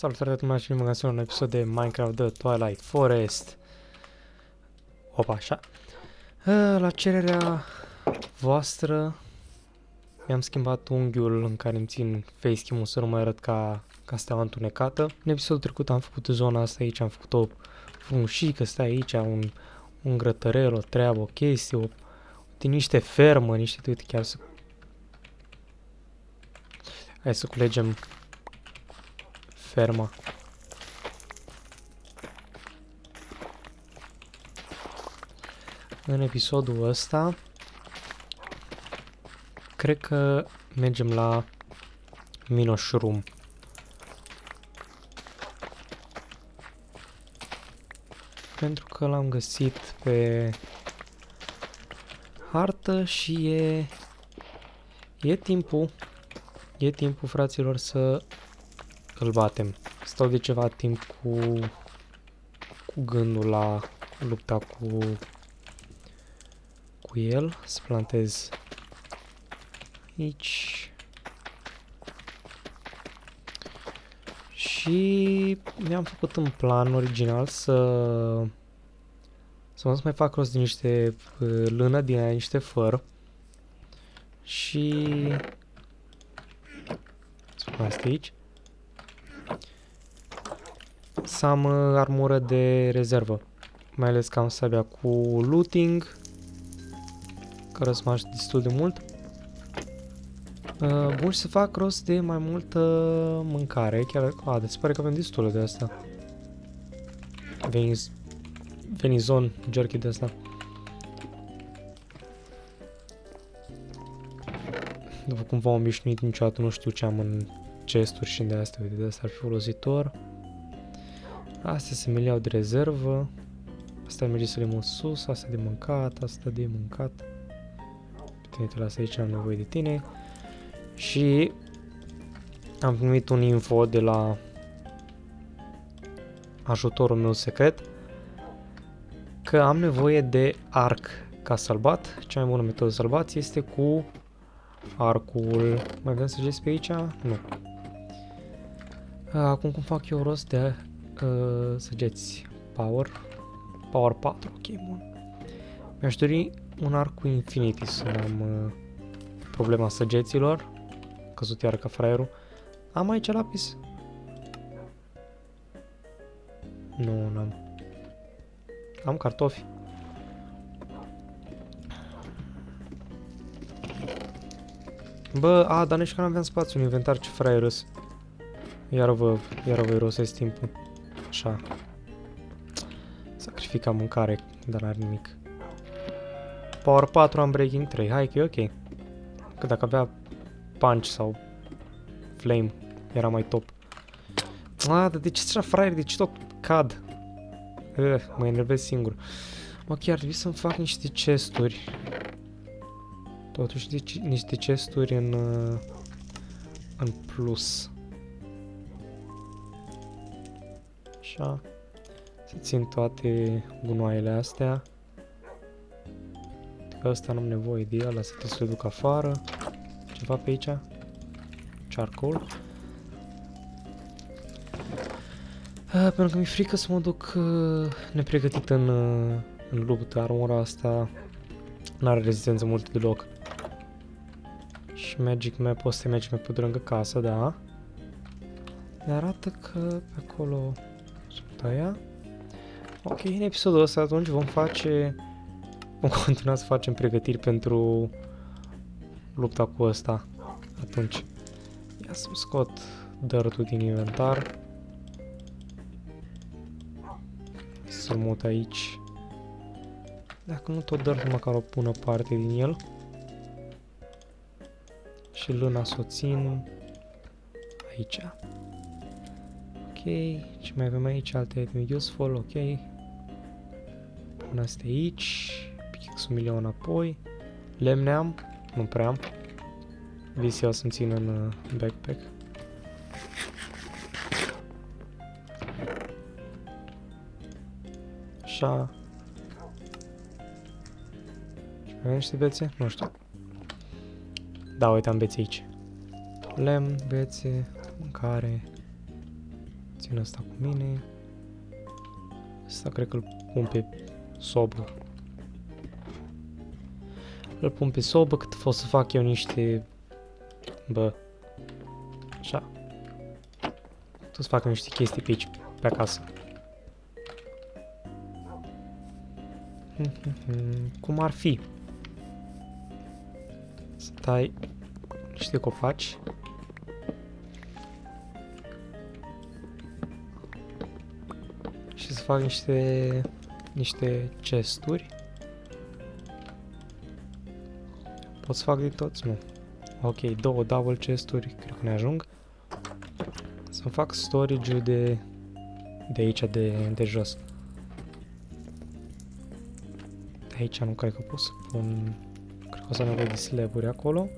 Salutare tuturor și mă găsesc la un episod de Minecraft The Twilight Forest. Opa, așa. La cererea voastră mi-am schimbat unghiul în care îmi țin facecam-ul să nu mai arăt ca steaua întunecată. În episodul trecut am făcut zona asta aici, am făcut o frumușică, stai aici, un grătărel, o treabă, o chestie, niște fermă, uite chiar să... Hai să culegem ferma. În episodul ăsta cred că mergem la Minoshroom. Pentru că l-am găsit pe hartă și e timpul fraților să îl batem. Stau de ceva timp cu gândul la lupta cu el. Să plantez aici. Și mi-am făcut un plan original să mă mai fac rost de niște lână din aia, niște făr. Și asta aici. Să am armură de rezervă. Mai ales că am sabia cu looting, care să mă ajute destul de mult. Bun, și să fac rost de mai multă mâncare. Chiar, deci pare că avem destul de asta. Venizon, jerky de asta. După cum v-am obișnuit, niciodată nu știu ce am în chesturi și de astea. Uite, de asta ar fi folositor. Astea se me le iau de rezervă. Asta merge să le mut sus, asta de mâncat, asta de mâncat. Pe tine te las aici, am nevoie de tine. Și am primit un info de la ajutorul meu secret că am nevoie de arc ca să-l bat. Cea mai bună metodă să-l bat este cu arcul. Mai vrem săgeți pe aici? Nu. Acum cum fac eu rost de săgeți Power 4, ok, bun. Mi-aș dori un arc cu Infinity, să am problema săgeților. Căzut iar ca fraierul. Am aici lapis? Nu, n-am. Am cartofi. Bă, dar nici că n-aveam spațiu în inventar, ce fraier îs. Iar vă irosesc timpul. Așa. Sacrifica mâncare, dar n-are nimic. Power 4, am breaking 3. Hai că e ok. Că dacă avea punch sau flame, era mai top. Dar de ce așa fraier? De ce tot cad? Mă enervez singur. Ok, ar trebui să-mi fac niște chesturi. Totuși niște chesturi în plus. Așa. Să țin toate gunoaiele astea. Că ăsta n-am nevoie de el, asta trebuie să le duc afară. Ceva pe aici? Charcoal. Pentru că mi-e frică să mă duc nepregătit în luptă. Armura asta n-are rezistență mult deloc. Și Magic Map, o să Magic Map pe lângă casă, da. Ne arată că pe acolo sunt aia. Ok, în episodul ăsta atunci vom continua să facem pregătiri pentru lupta cu ăsta. Atunci, ia să-mi scot dirt-ul din inventar. Să-l mut aici. Dacă nu tot dirt, măcar o pună parte din el. Și lâna să o țin aici. Ok, ce mai avem aici? Alte iteme useful, ok. Pun astea aici. Pickaxe-ul mi-l iau înapoi. Lemne am? Nu prea am. Visi o să-mi țin în backpack. Așa. Și mai avem niște bețe? Nu știu. Da, uite, am bețe aici. Lemn, bețe, mâncare. Țin asta cu mine. Asta cred că îl pun pe sobă. Îl pun pe sobă cât pot să fac eu niște... Bă. Așa. Tu să fac niște chestii pe aici, pe acasă. Cum ar fi? Să tai niște copaci. Și să fac niște chesturi. Pot să fac din toți? Nu. Ok, 2 double chesturi, cred că ne ajung. Să-mi fac storage-ul de aici, de jos. De aici nu cred că pot să pun... Cred că o să am nevoie de slab-uri acolo.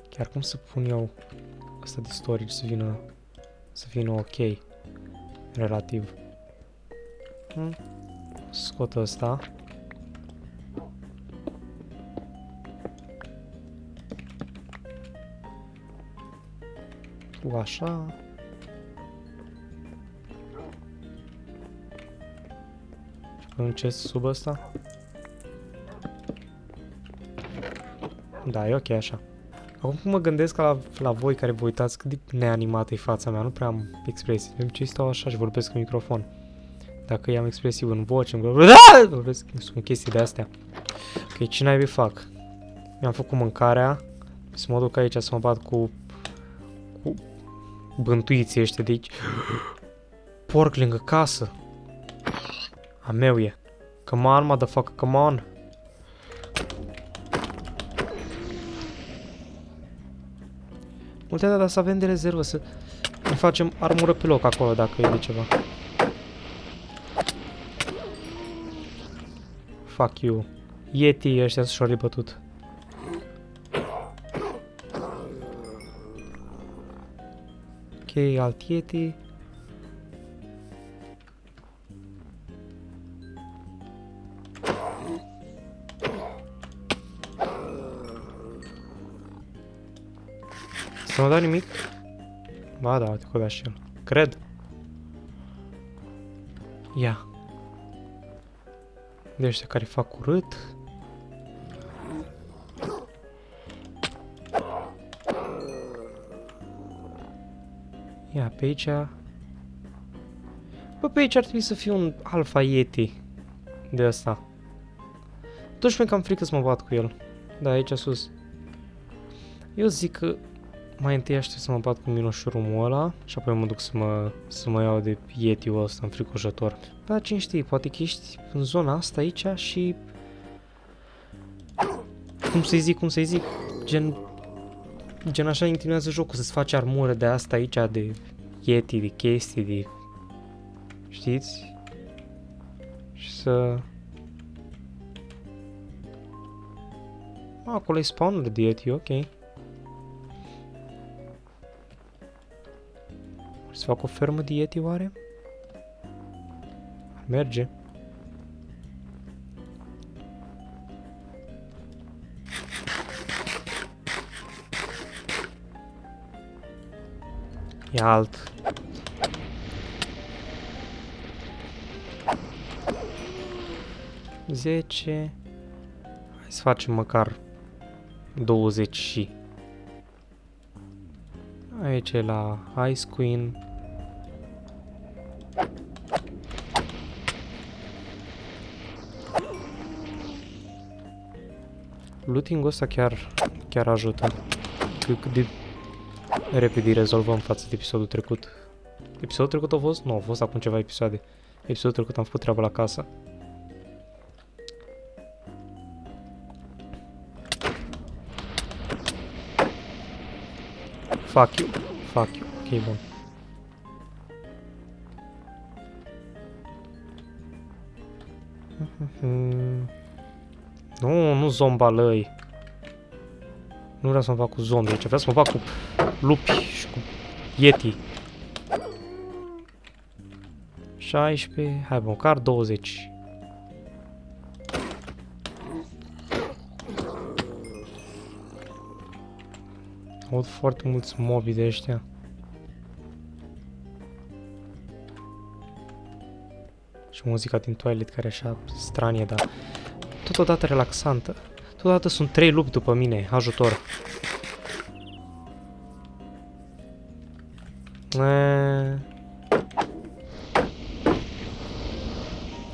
Chiar cum să pun eu asta de storage să vină ok. Relativ. Scot ăsta. Cu așa. Un chest sub ăsta. Da, e ok așa. Acum cum mă gândesc la voi care vă uitați cât de neanimată e fața mea, nu prea am expresii. De obicei stau așa și vorbesc în microfon. Dacă i-am expresiv în voce, vorbesc în chestii de astea. Ok, ce naibii fac? Mi-am făcut mâncarea. Să mă duc aici să mă bat cu bântuiții ăștia de aici. Porc lângă casă. A meu e. Come on, motherfucker, come on. Multe data să avem de rezervă, să ne facem armură pe loc acolo dacă e de ceva. Fuck you. Yeti ăștia s-și-au rebătut. Ok, alt Yeti. Să nu dau nimic? Ba da, uite că o da și el. Cred. Ia. De ăștia care fac curât. Ia, pe aici... Bă, pe aici ar trebui să fie un Alpha Yeti. De ăsta. Totuși mi-e cam frică să mă bat cu el. Da, aici sus. Eu zic că mai întâi aștept să mă bat cu minoșurumul ăla și apoi mă duc să mă iau de Yeti-ul ăsta înfricoșător. Dar cine știe, poate că ești în zona asta aici și... Cum să-i zic, gen așa intimează jocul, să-ți faci armură de asta aici, de Yeti, de chestii, de... Știți? Și să... Acolo e spawnul de Yeti, ok. Să fac o fermă de Yeti, oare? Ar merge. E alt. Zece. Hai să facem măcar 20 și. Aici e la Ice Queen. Looting-ul ăsta chiar ajută. Cât de repede îi rezolvăm față de episodul trecut. Episodul trecut a fost? Nu, a fost acum ceva episoade. Episodul trecut am făcut treaba la casă. Fuck you. Fuck you. Ok, bun. Nu zombalăi. Nu vreau să mă fac cu zombi aici, vreau să mă fac cu lupi și cu Yeti. 16, hai măcar 20. Aud foarte mulți mobi de ăștia. Și muzica din Twilight care e așa stranie, dar totodată relaxantă. Totodată sunt 3 lupi după mine. Ajutor.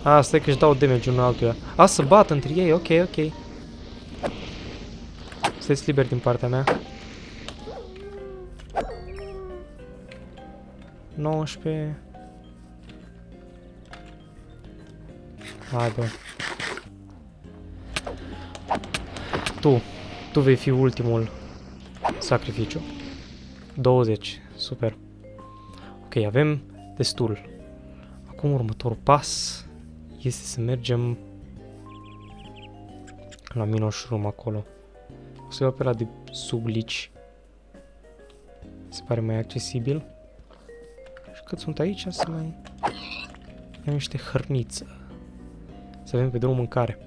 Asta e că își dau damage unul altuia. Să bat între ei, ok, ok. Sunteți liberi din partea mea. 19. Hai, bă. Tu vei fi ultimul sacrificiu. 20, super. Ok, avem destul. Acum următorul pas este să mergem la Minoshroom acolo. O să iau pe ăla de sub lici. Se pare mai accesibil. Și cât sunt aici să mai iau niște hărniță. Să avem pe drum mâncare.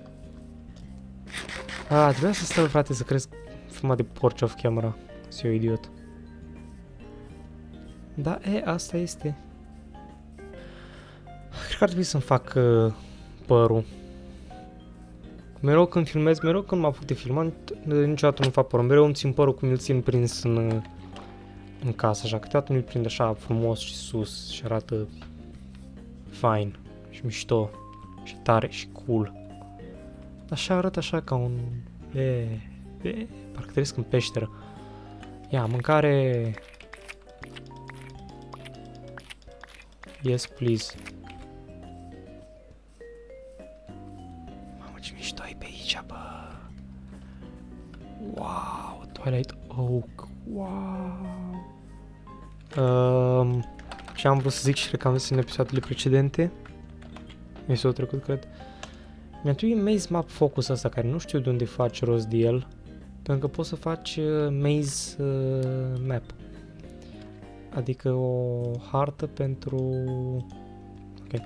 Trebuia să stau, frate, să cresc forma de porci off camera. Sunt eu idiot. Da, asta este. Cred că ar trebui să-mi fac părul. Mereu când filmez, mereu când mă apuc de filmat, niciodată nu fac părul. Mereu îmi țin părul cum îl țin prins în casă, așa. Câteodată mi-l prind așa frumos și sus și arată fine și mișto și tare și cool. Așa arată așa ca un... parcă trăiesc în peșteră. Ia, mâncare... Yes, please. Mamă, ce mișto ai pe aici, bă. Wow, Twilight Oak. Wow. Ce am vrut să zic și cred că am zis în episoadele precedente. Episodul trecut, cred. Mi-a trebuit Maze Map Focus ăsta, care nu știu de unde faci rost de el. Pentru că poți să faci Maze Map. Adică o hartă pentru... Ok.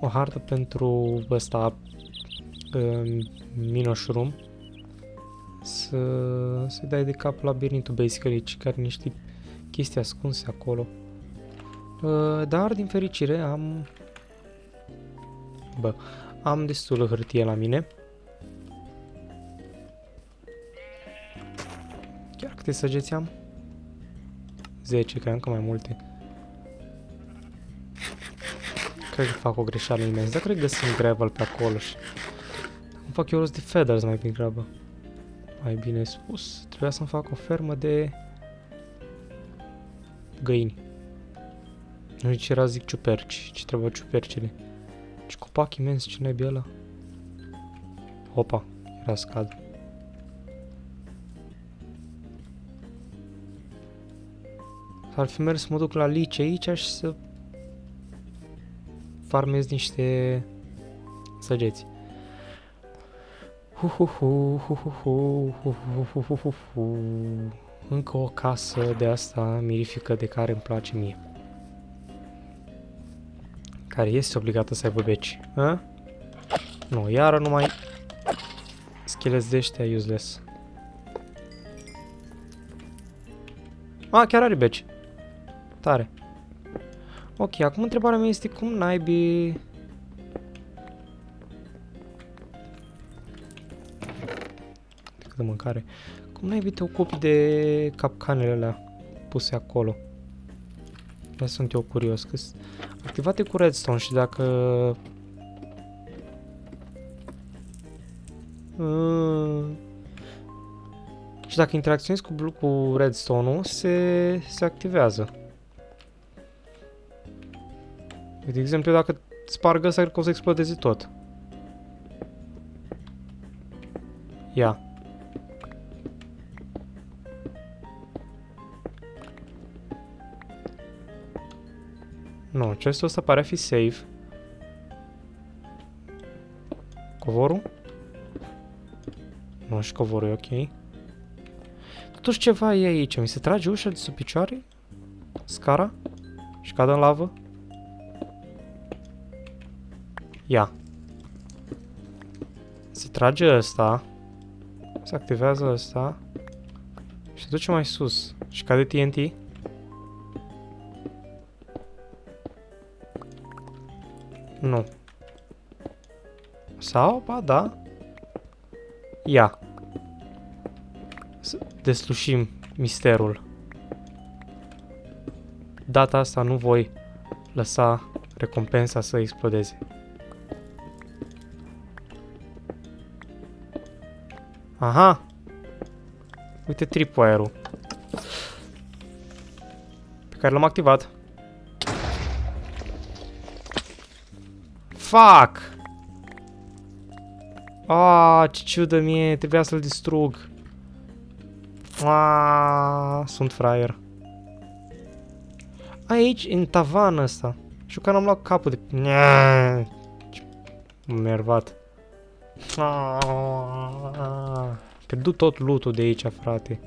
O hartă pentru ăsta... Minoshroom. Să dai de cap labirintul, basically, care niște chestii ascunse acolo. Dar, din fericire, am destulă hârtie la mine. Chiar câte săgeți am? 10, că am încă mai multe. Cred că fac o greșeală imensă, dar cred că găsim gravel pe acolo și... Îmi fac eu rost de feathers mai degrabă. Mai bine spus, trebuia să-mi fac o fermă de... găini. Nu știu ce era, zic ciuperci, ce trebuia ciupercile. Ce copac imens, ce naibii ăla. Opa, era să cad. Ar fi mers să mă duc la lice aici și să farmez niște săgeți. Încă o casă de asta mirifică de care îmi place mie. Care este obligată să aibă beci. A? Nu, iară numai scheleți de ăștia useless. Chiar are beci. Tare. Ok, acum întrebarea mea este cum naibii... Cât de mâncare. Cum naibii te ocupi de capcanele alea puse acolo? Mai sunt eu curios. Că activate cu redstone și dacă... Și dacă interacționezi cu redstone-ul, se activează. De exemplu, dacă sparg ăsta, cred că o să explodeze tot. Ia. Nu, chestul ăsta pare a fi safe. Covorul? Nu, și covorul e ok. Totuși ceva e aici. Mi se trage ușa de sub picioare? Scara? Și cadă în lavă? Ia. Se trage ăsta. Se activează ăsta. Și duce mai sus. Și cade TNT? Nu. Sau? Ba, da. Ia. Să deslușim misterul. Data asta nu voi lăsa recompensa să explodeze. Aha! Uite tripwire-ul pe care l-am activat. Fuck! Ah, ce ciudă mie, trebuia să-l distrug. Ah, sunt fraier. Aici, în tavan ăsta. Și eu că n-am luat capul de... M-am nervat. Pierdut tot loot-ul de aici, frate.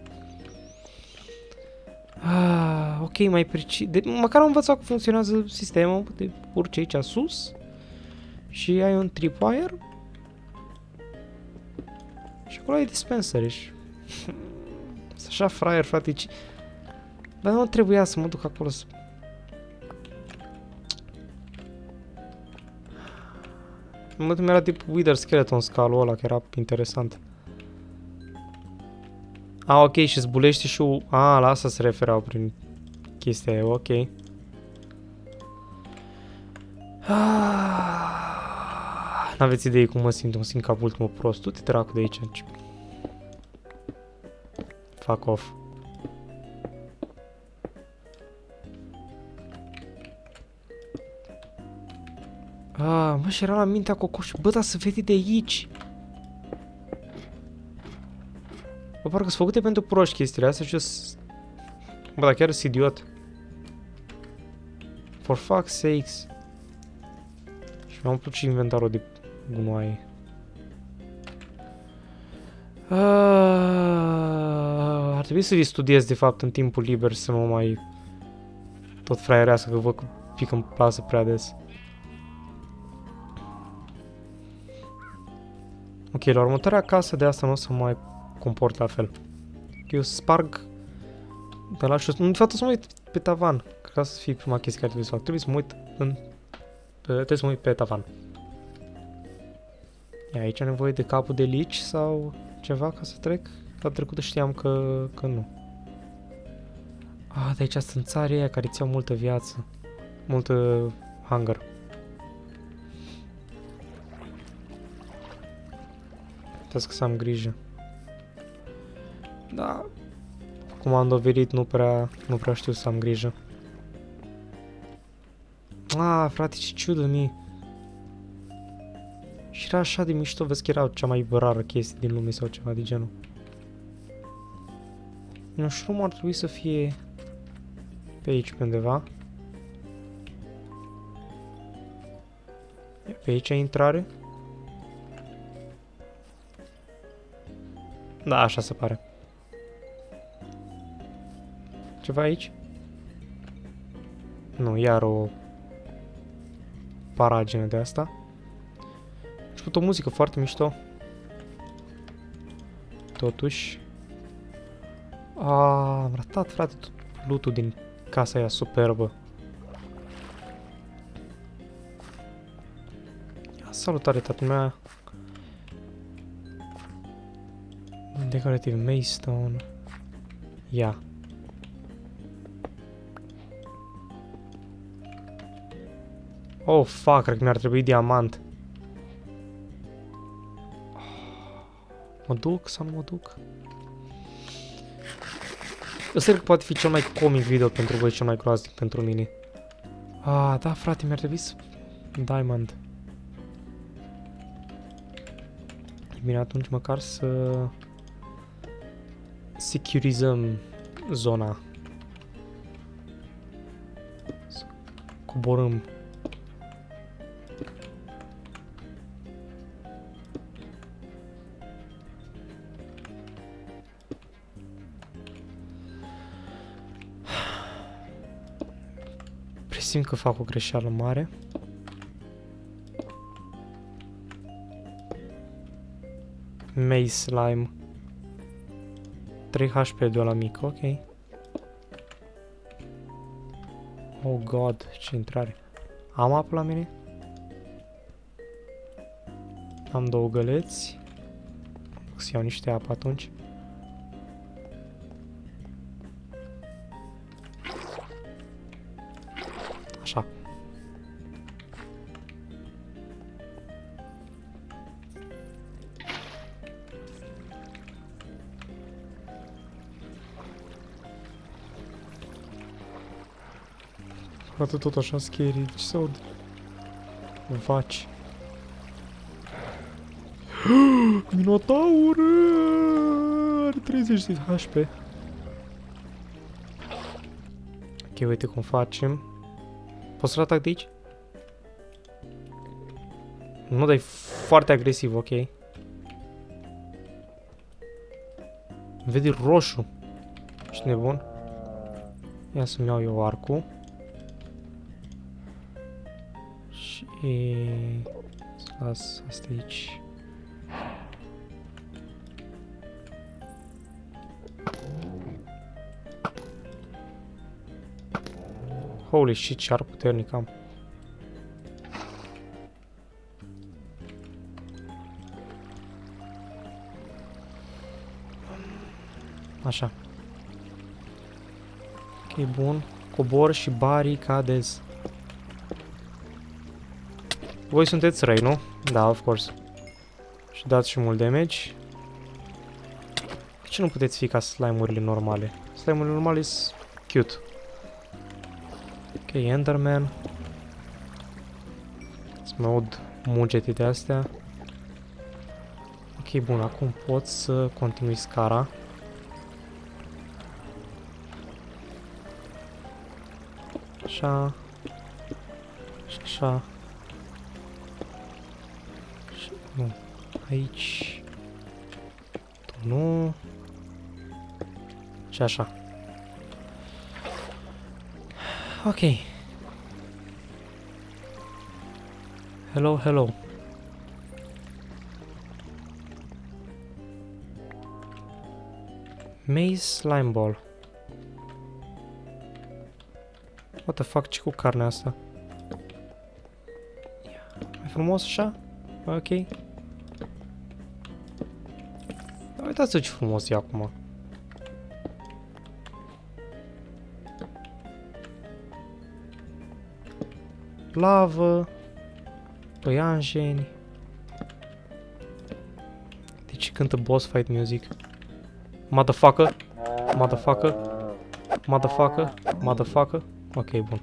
Ok, mai precis. Măcar am învățat cum funcționează sistemul. De urci aici sus. Și ai un tripwire. Și acolo ai dispenseri. Sunt așa fraier, frate. Dar nu trebuia să mă duc acolo să... Mă mi-era tip Wither Skeleton scalul ăla, că era interesant. Ok, și zbulește și... la asta se referau prin chestia aia, ok. N-aveți idei cum mă simt ca ultimul prost. Du-te dracu de aici. Fuck off. Mă, și era la mintea cocoș. Bă, dar să vede de aici. Bă, parcă sunt făcute pentru proști chestiile astea și eu bă, dar chiar sunt idiot. For fuck's sakes. Și mi-am umplut și inventarul de gunoaie. Ar trebui să-i studiez, de fapt, în timpul liber, să nu mai tot fraierească, că văd că pică în plasă prea des. Ok, la următoarea casă de asta nu o să mai comport la fel. Eu sparg pe la și de fapt o să mă uit pe tavan. Cred că să fie prima chestie care trebuie să fac. Trebuie să mă uit trebuie să mă uit pe tavan. E, aici am nevoie de capul de lici sau ceva ca să trec? La trecută știam că nu. De aici sunt țarii aia care ți-au multă viață. Multă hunger. Trebuie să am grijă. Da. Cum am dovedit, nu prea știu să am grijă. Frate, ce ciudă mie. Și era așa de mișto, vezi că era cea mai rară chestie din lume sau ceva de genul. Nu știu, ar trebui să fie pe aici pe undeva. Pe aici e intrare. Da, așa se pare. Ceva aici? Nu, iar o paragină de asta. Și cu o muzică foarte mișto. Totuși. Am ratat, frate, tot loot-ul din casa aia superbă. Salutare, tatăl mea. Decorative Maystone. Ia. Oh, fuck, cred că mi-ar trebui diamant. Mă duc sau nu mă duc? Ăsta cred că poate fi cel mai comic video pentru voi, cel mai groaznic pentru mine. Da, frate, mi-ar trebui să... Diamond. Bine, atunci măcar să... securizăm zona. Să coborâm. Presimt că fac o greșeală mare. Maze slime. 3 HP de la mic, ok. Oh god, ce intrare. Am apă la mine? Am 2 găleți. O să iau niște apă atunci. Așa. Arată tot așa scary. Ce se aud? Vaci. Minotaur! Are 30 de HP. Ok, uite cum facem. Poți să-l atac de aici? Nu, dar e foarte agresiv, ok. Vede roșu. Ești nebun? Ia să-mi iau eu arcul. Și... să las asta aici. Holy shit, ce arc puternic am. Așa. Ok, bun. Cobor și baricadez. Voi sunteți răi, nu? Da, of course. Și dați și mult damage. De ce nu puteți fi ca slime-urile normale? Slime-urile normale sunt cute. Ok, Enderman. Să-mi aud mugete de astea. Ok, bun, acum pot să continui scara. Așa. Și așa. Și nu. Aici. Tu nu. Și așa. Ok. Hello, hello. Maze Slime Ball. What the fuck, ce cu carnea asta? Mai frumos așa? Ok. Uitați-vă ce frumos e acum. Lavă. Păianjeni. Deci cântă boss fight music. Motherfucker. Motherfucker. Motherfucker. Motherfucker. Ok, bun.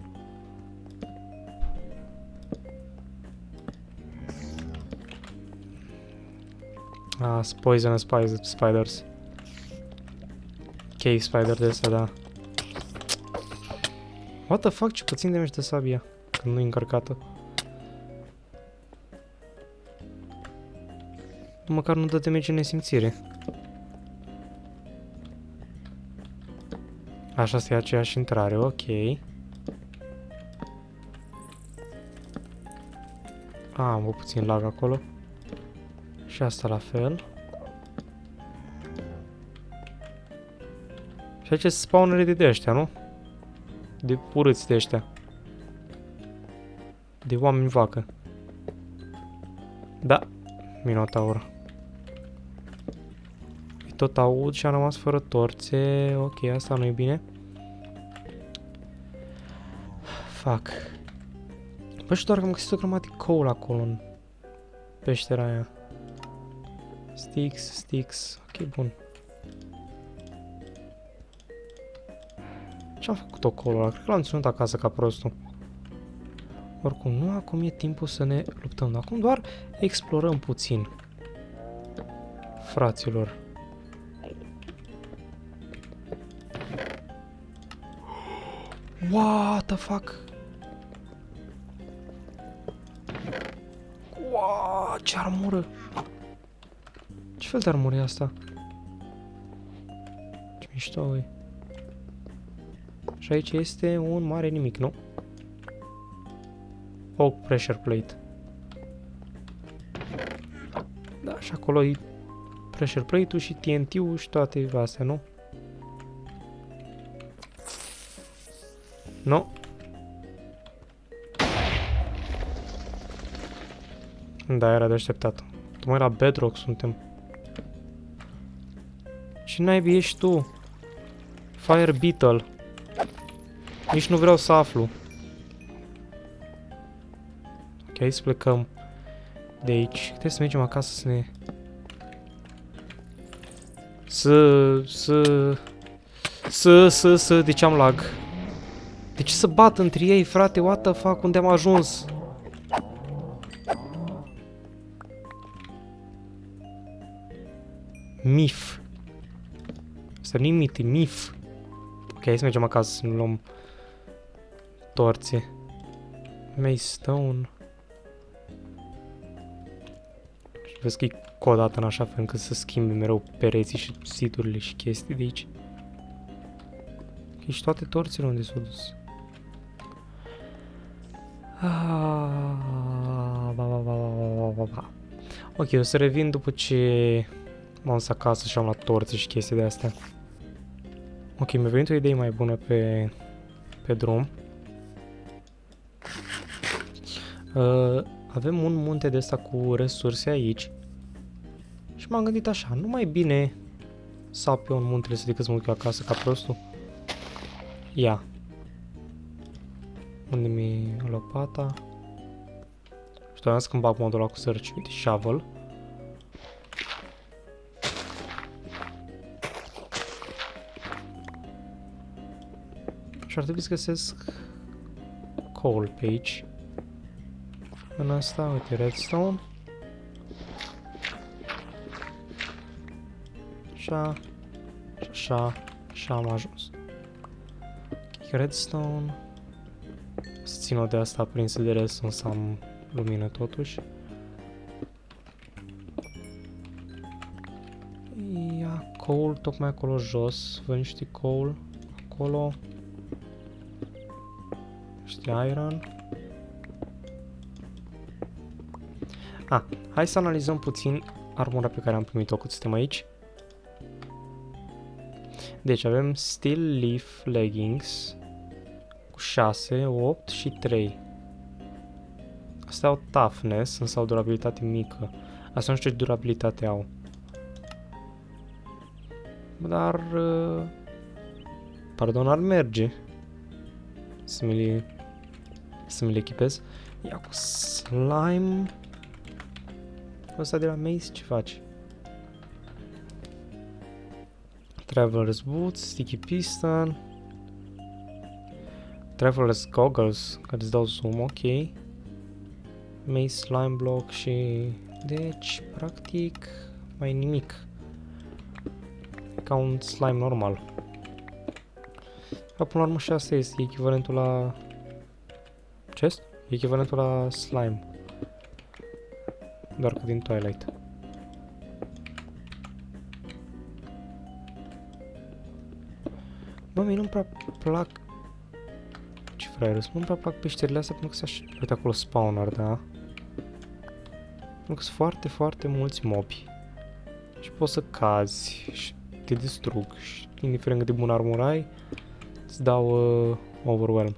Ah, poisonous spiders. Cave spider de ăsta, da. What the fuck, ce puțin damage de sabia când nu e încărcată. Măcar nu dă damage în nesimțire. Așa este aceeași intrare, ok. Am o puțin lag acolo. Și asta la fel. Și aici sunt spawnere de ăștia, nu? De urâți de ăștia. De oameni vacă. Da. Minotaur. Îi tot aud și am rămas fără torțe. Ok, asta nu e bine. Fuck. Bă, și doar că am găsit o grămadă de coal acolo în peștera aia. Sticks, sticks. Ok, bun. Ce-am făcut acolo ăla? Cred că l-am ținut acasă ca prostul. Oricum, nu acum e timpul să ne luptăm. Acum doar explorăm puțin. Fraților. What the fuck? Wow, ce armură! Ce fel de armură e asta? Ce mișto e. Și aici este un mare nimic, nu? Oak pressure plate. Da, și acolo e pressure plate-ul și TNT-ul și toate astea, nu? Nu. Da, era de așteptat. Tocmai la Bedrock suntem. Și naibii ești tu? Fire Beetle. Nici nu vreau să aflu. Ok, să plecăm de aici. Trebuie să mergem acasă să ne... De ce am lag? De ce să bat între ei, frate? What the fuck? Unde am ajuns? Mif. Asta nu-i mit, e mif. Ok, hai să mergem acasă să ne luăm torțe. Maystone. Și vezi că e codată în așa fel încât să schimbe mereu pereții și siturile și chestii de aici. Ok, și toate torțele unde s-au dus. Ok, o să revin după ce m-am dus acasă și am luat torțe și chestii de astea. Ok, mi-a venit o idee mai bună pe drum. Avem un munte de ăsta cu resurse aici. Și m-am gândit așa, nu mai bine să ap pe un muntele să decât să mă duc eu acasă ca prostul. Ia. Unde mi-e lopata? Și am zis când bag modul ăla cu search. Uite, shovel. Și ar trebui să găsesc coal pe aici. În asta, uite, redstone. Așa. Și așa. Și am ajuns. Redstone. Să țin-o de asta aprinsă de redstone să am lumină totuși. Ia coal tocmai acolo jos. Văd niște coal acolo. Niște iron. Hai să analizăm puțin armura pe care am primit-o cât suntem aici. Deci avem Steel Leaf Leggings cu 6, 8 și 3. Astea au toughness, însă au durabilitate mică. Asta nu știu ce durabilitate au. Dar... pardon, ar merge. Să mi le echipez. Ia cu slime. Ăsta de la Mace ce face? Traveler's Boots, Sticky Piston, Traveler's Goggles, care îți dau zoom, ok. Mace, Slime Block și... Deci, practic, mai nimic. Ca un slime normal. Dar, până la urmă și asta este echivalentul la... Chest? E echivalentul la slime. Doar că din Twilight. Bă, mie nu-mi prea plac... Ce fraierus, nu-mi prea plac peșterile astea pentru că se uite acolo spawner, da? Pentru că sunt foarte, foarte mulți mobi. Și poți să cazi și te distrug și indiferent cât de bun armură ai, îți dau overwhelm.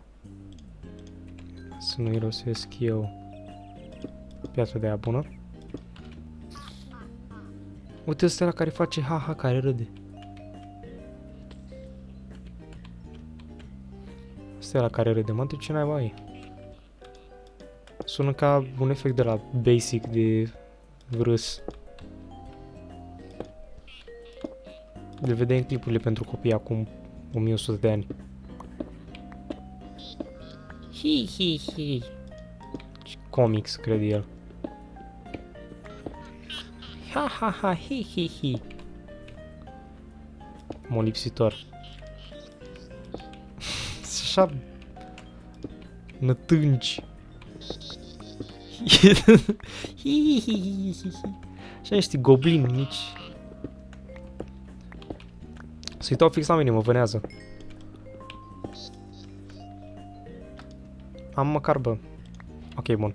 Să nu irosesc eu piatra de aia bună. Uite ăsta la care face ha-ha, care râde. Ăsta la care râde, mă, de ce naiba e? Sună ca un efect de la basic de râs. Le vedeai în clipurile pentru copii acum 1100 de ani. Hi, hi, hi. Comics, cred el. Ha, ha, ha, hi, hi, hi. Molipsitor. Așa... nătânci. Hi, hi, hi, hi, hi. Așa niște goblini mici. Se uitau fix la mine, mă vânează. Am măcar, bă. Ok, bun.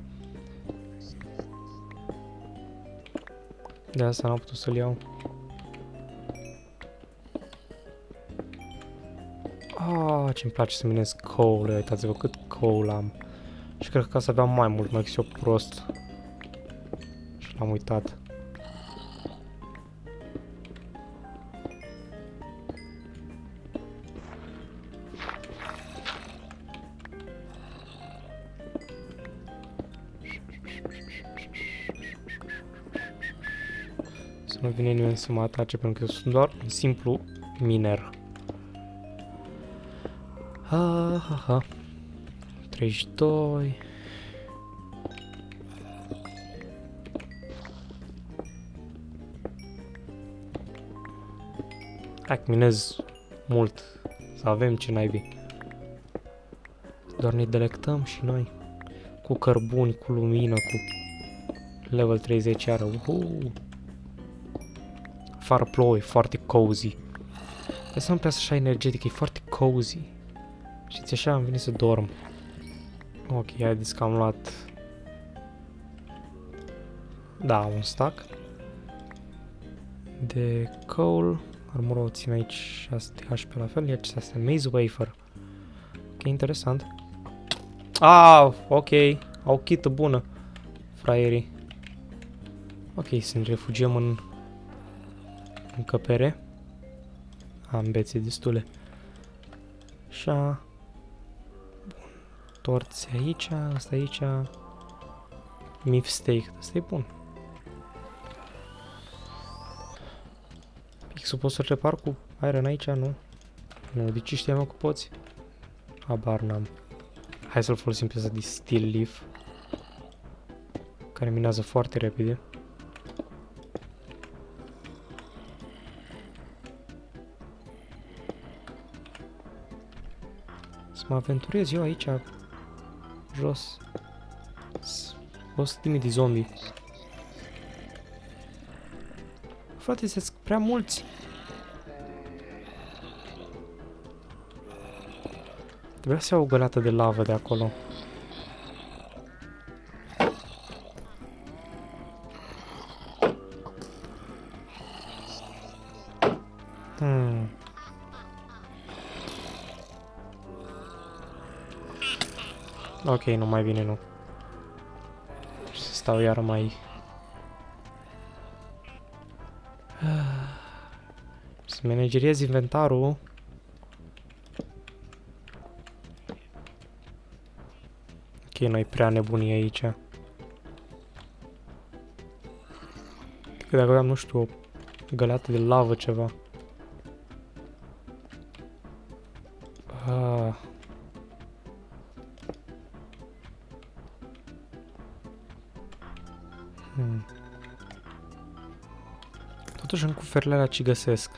De asta n-am putut să-l iau. Ah, ce-mi place să minez coal. Uitați-vă cât coal am. Și cred că să aveam mai mult, mai eu prost. Și l-am uitat. Să nu vine nimeni să mă atace, pentru că eu sunt doar un simplu miner. Ha, ha, ha. 32. Hai că minez mult. Să avem ce naibii. Doar ne delectăm și noi. Cu cărbuni, cu lumină, cu level 30 iară. Afară plouă, e foarte cozy. De să nu pe așa energetic, e foarte cozy. Și așa am venit să dorm. Ok, haideți că am luat... Da, un stack. De coal. Armură o țin aici 6 de HP la fel. Ia ce astea, Maze Wafer. Ok, interesant. Ah, ok. Au chită bună. Fraierii. Ok, să ne refugiem în încăpere. Am bețe destule. Așa. Torți aici, asta aici. Beef steak, asta e bun. Pixul pot să-l repar cu iron aici, nu? Nu, de ce știam eu că poți? Habar n-am. Hai să-l folosim pe ăsta de Steel Leaf. Care minează foarte repede. Să mă aventurez eu aici, jos. 100.000 de zombie. Frate, sunt prea mulți. Trebuia să iau o găleată de lavă de acolo. Ok, nu mai vine, nu. Să stau iară mai... Să manageriez inventarul. Ok, noi prea nebuni aici. Că dacă aveam, nu știu, o găleată de lavă, ceva. Totuși în cuferele alea ce găsesc.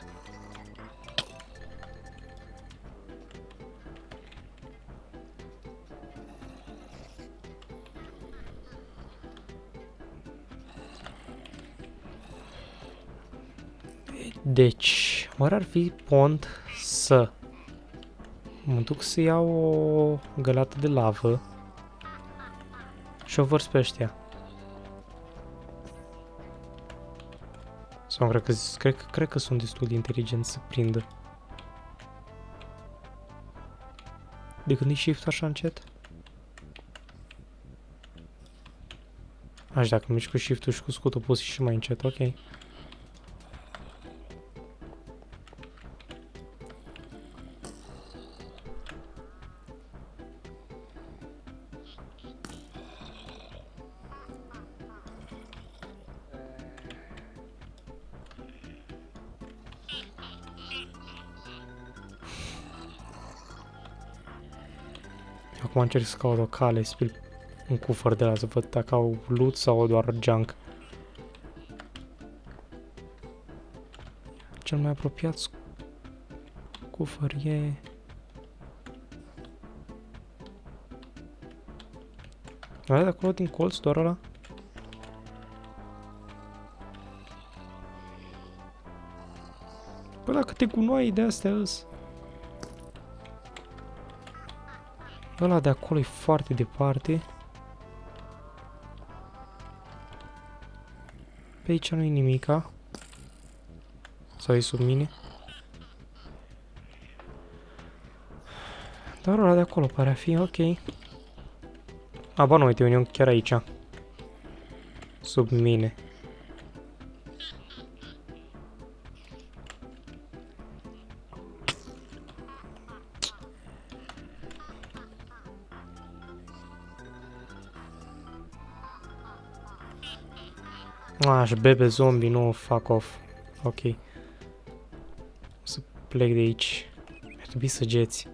Deci, ori ar fi pont să mă duc să iau o găleată de lavă și o vărs pe ăștia. Sau cred că sunt destul de inteligenți să prindă. De când e shift așa încet? Așa, dacă mișc cu shift-ul și cu scutul pus și mai încet, ok. Acum încerc să caut o cale, spil un cufăr de la să văd dacă au loot sau doar junk. Cel mai apropiat cufăr e... Ai de acolo din colț doar ăla? Bă, dar câte gunoaie de astea îs? Ăla de acolo e foarte departe. Pe aici nu-i nimica. Sau e sub mine? Dar ăla de acolo pare a fi ok. A, bă, nu, uite, un chiar aici. Sub mine. Și bebe zombie, nu, fuck off. Ok. O să plec de aici. Mi-ar trebui săgeți.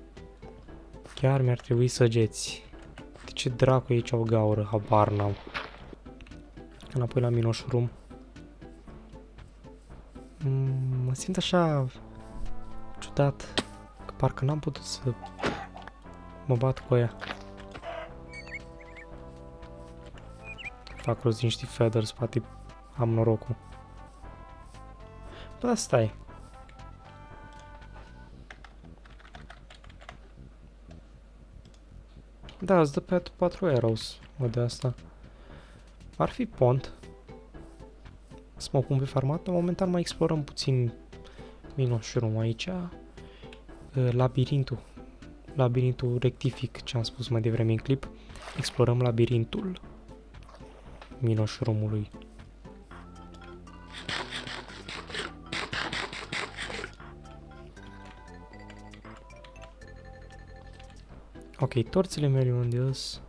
Chiar mi-ar trebui săgeți. De ce dracu e aici o gaură? Habar n-am. Înapoi la Minoș Room. Mă simt așa ciudat. Că parcă n-am putut să mă bat cu ea. Fac rost din niște feathers, poate am norocul. Da, stai. Da, îți dă pe 4 arrows. Mă, de asta. Ar fi pont. Să mă pun pe farmat. Momentan mai explorăm puțin Minoș Room aici. Labirintul. Labirintul rectific, ce am spus mai devreme în clip. Explorăm labirintul Minoș Roomului. Ok, torțele mele unde îs?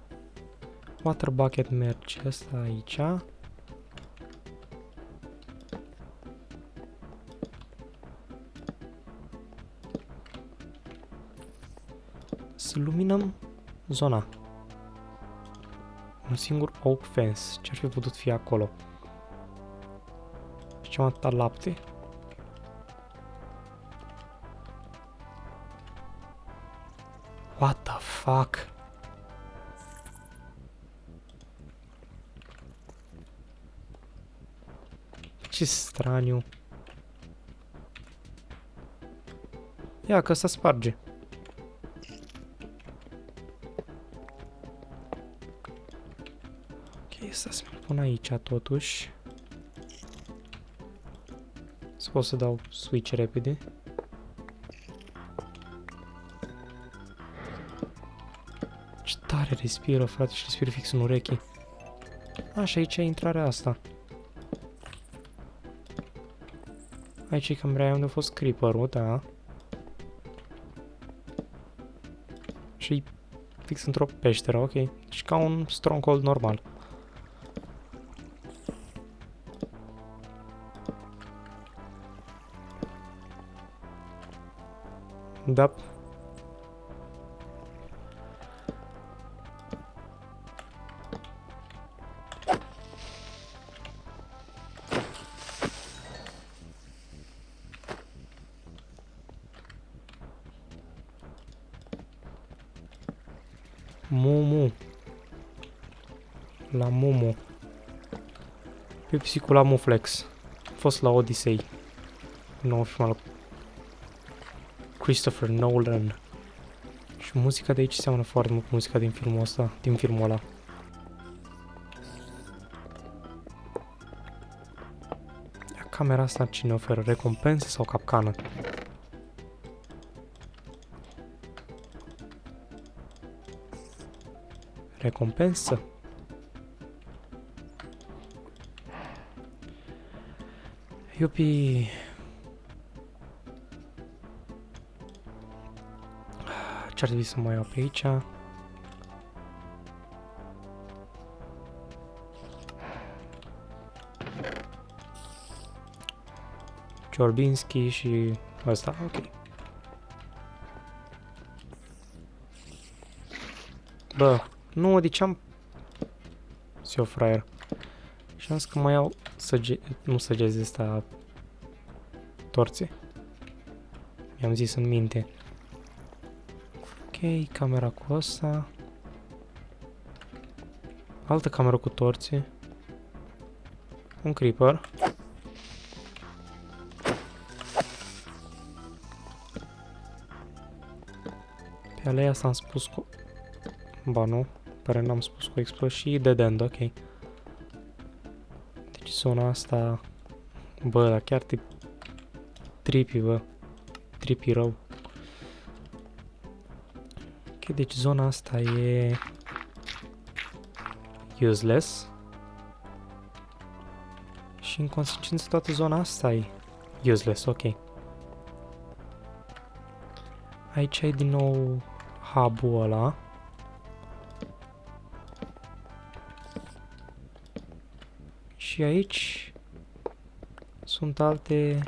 Water bucket merge asta aici. Să luminăm zona. Un singur oak fence. Ce-ar fi putut fi acolo? Și ce-am atâta lapte? What the fuck? Ce straniu. Ia că ăsta sparge. Ok, să mi-l pun aici totuși. Să pot să dau switch repede. Ce tare respiră, frate, și respiră fix în ureche. Așa, aici e intrarea asta. Aici e camera unde a fost creeper-ul, da. Și fix într-o peșteră, ok. Deci ca un stronghold normal. Da. Mumu. La Mumu. Pepsi cu la Muflex. A fost la Odyssey. Nou film al Christopher Nolan. Și muzica de aici seamănă foarte mult cu muzica din filmul ăsta, din filmul ăla. Camera asta cine oferă? Recompensă sau capcană? Recompensă? Iupi... Ce-ar trebui să mai iau pe aici? Ciorbinski și ăsta, ok. Bă, nu, de ce am... Sio fraier. Și am zis că mai iau nu săgeți de asta... Torțe. Mi-am zis în minte. Ok, camera cu asta. Altă cameră cu torțe. Un creeper. Pe alea asta am spus cu... Ba nu, pare n-am spus cu explos și dead end, ok. Deci zona asta... Bă, dar chiar te... Trippy, bă. Trippy rău. Ok, deci zona asta e useless. Și în consecință toată zona asta e useless, ok. Aici ai din nou hub-ul ăla. Și aici sunt alte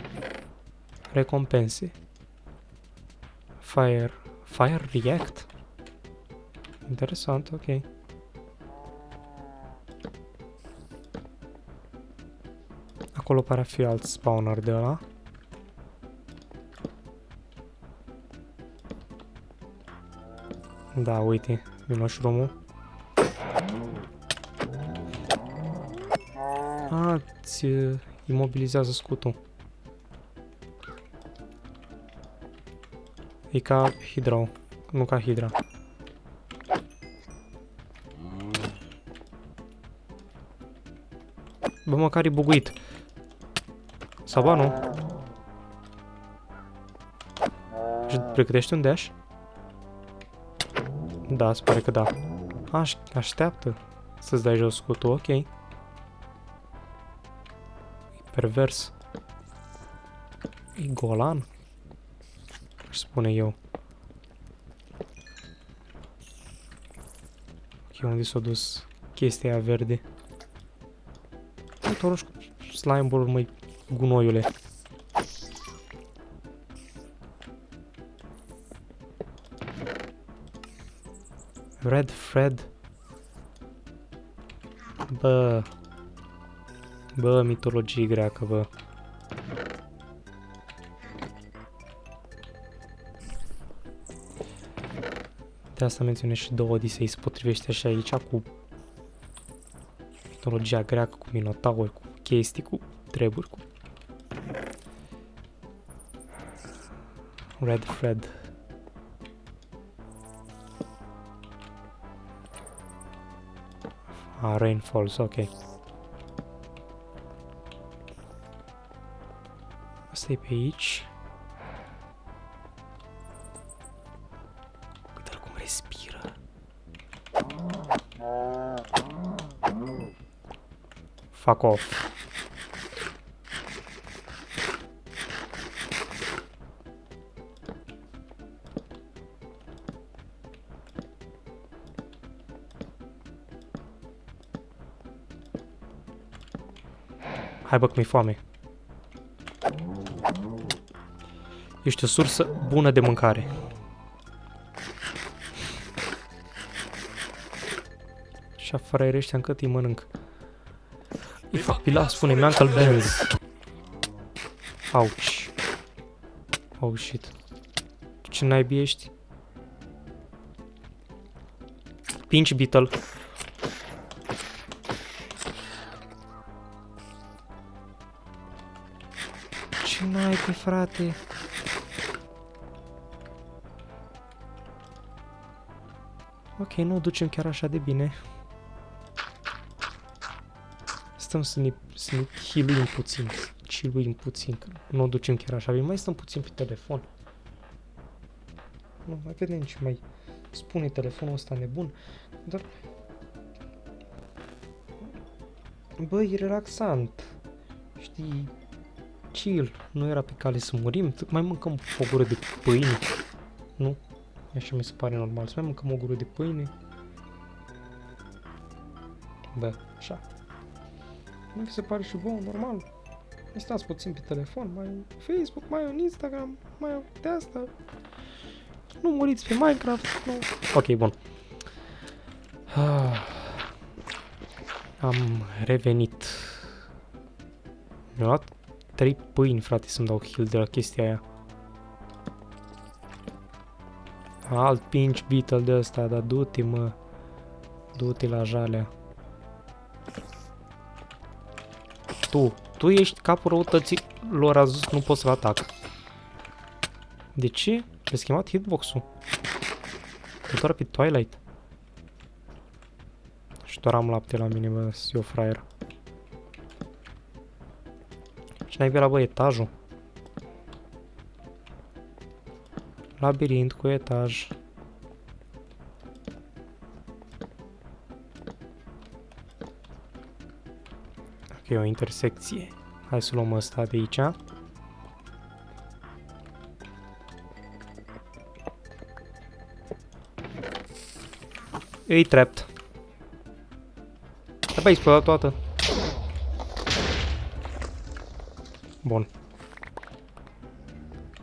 recompense. Fire React? Interesant, ok. Acolo pare a fi alt spawner de ăla. Da, uite, vino șurumul. Ți imobilizează scutul. E ca Hydra, nu ca Hydra. Bă, măcar e buguit. Sau ba nu? Și pregătești un dash? Da, se pare că da. Așteaptă să-ți dai jos scutul, ok. E pervers. E golan? Aș spune eu. Ok, unde s-a dus chestia aia verde? Uite, cu slime ball, măi, gunoiule. Red Fred. Bă, mitologie greacă, bă. De asta menționez și două Odisei, se potrivește așa aici cu mitologia greacă, cu minotauri, cu chestii, cu treburi, cu... Red Fred. Rain Falls, ok. Asta e pe aici. Uite-l cum respiră. Fuck off. Hai bă, că mi-e foame. Ești o sursă bună de mâncare. Și afară ăștia încât îi mănânc. Îi fac pilav, spune-mi Uncle Benz. Ouch. Oh shit. Ce naibii ești? Pinch Beetle. Ce naibii, frate? Ok, nu o ducem chiar așa de bine. Stăm să ne healuim puțin. Chilluim puțin, că nu o ducem chiar așa bine. Mai stăm puțin pe telefon. Nu, mai vedem ce mai spune telefonul ăsta nebun. Dar... bă, e relaxant. Știi, chill. Nu era pe cale să murim. Mai mâncăm o gură de pâine. Nu? Așa mi se pare normal. Să mai mâncăm o gură de pâine. Da, așa. Nu vi se pare și bun, normal. Mai stați puțin pe telefon, mai un Facebook, mai un Instagram, mai un de asta. Nu muriți pe Minecraft, nu. Ok, bun. Am revenit. Mi-am luat 3 pâini, frate, să-mi dau heal de la chestia aia. Alt pinch beetle de ăsta, dar du-te, mă. Du-te la jalea. Tu ești capul răutății lor, a zis, nu pot să-l atac. De ce? Le-a schimbat hitbox-ul. E doar pe Twilight. Și doar am lapte la mine, bă, eu fraier. Și n-ai la, bă, etajul. Labirint cu etaj. o intersecție. Hai să luăm ăsta de aici. E trapped. Dar băi, explodat toată. Bun.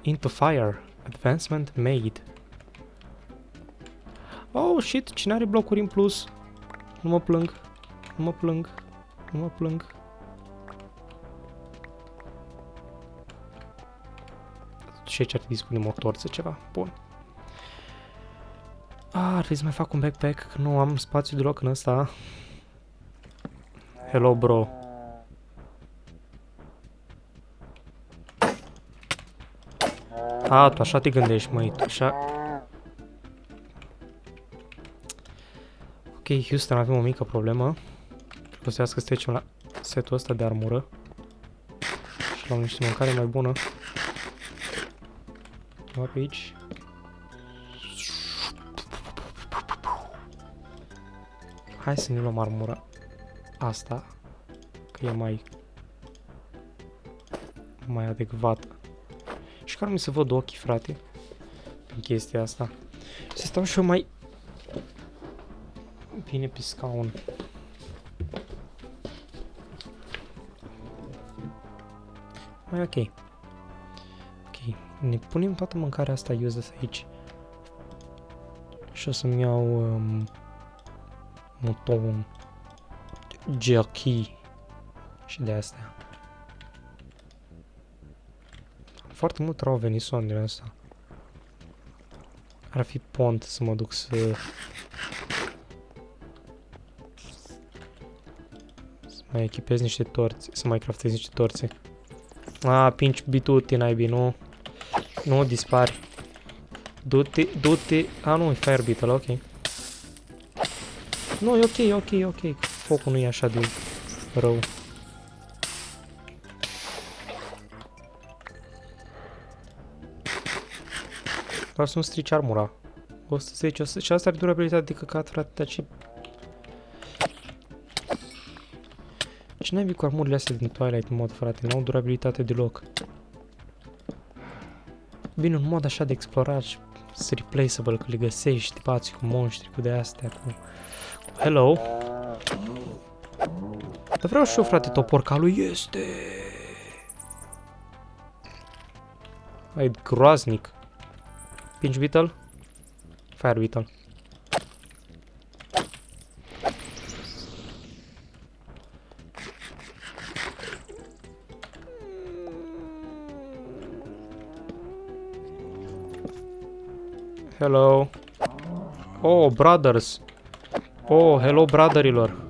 Into fire. Advancement made. Oh, shit, cine are blocuri în plus? Nu mă plâng. Nu mă plâng. Nu mă plâng. Și aici ar trebui să punem o torță ceva. Bun. Ar trebui să mai fac un backpack, că nu am spațiu deloc în ăsta. Hello, bro. A, tu așa te gândești, măi, tu așa... Ok, Houston, avem o mică problemă. Cred că o să iasă să trecem la setul ăsta de armură. Și luăm niște mâncare mai bună. Ceva pe aici. Hai să ne luăm armura asta, că e mai adecvată. Și care mi se văd ochii, frate, în chestia asta. Să stau și eu mai bine pe scaun. Mai ok. Ok, ne punem toată mâncarea asta useless aici. Și o să-mi iau muton, jerky și de astea. Foarte mult rău au venit sonile astea. Ar fi pont să mă duc să mai echipez niște torțe, să mai craftez niște torțe. A, pinci bituti, naibii, nu. Nu dispari. Du-te, du-te. A, nu, e fire beetle, ok. Nu, e ok, ok, ok. Focul nu e așa de rău. Doar să nu strici armura. 110, 100, și asta are durabilitate de căcat, frate, dar ce... Ce n-ai cu armurile astea din Twilight mod, frate? N-au durabilitate deloc. Bine, un mod așa de explorat și replaceable, că le găsești, te bați cu monștri, cu de-astea, cu... Hello! Dar vreau și eu, frate, toporcalul este... Ai groaznic. Pinch beetle? Fire beetle. Hello. Oh, brothers. Oh, hello, brotherilor.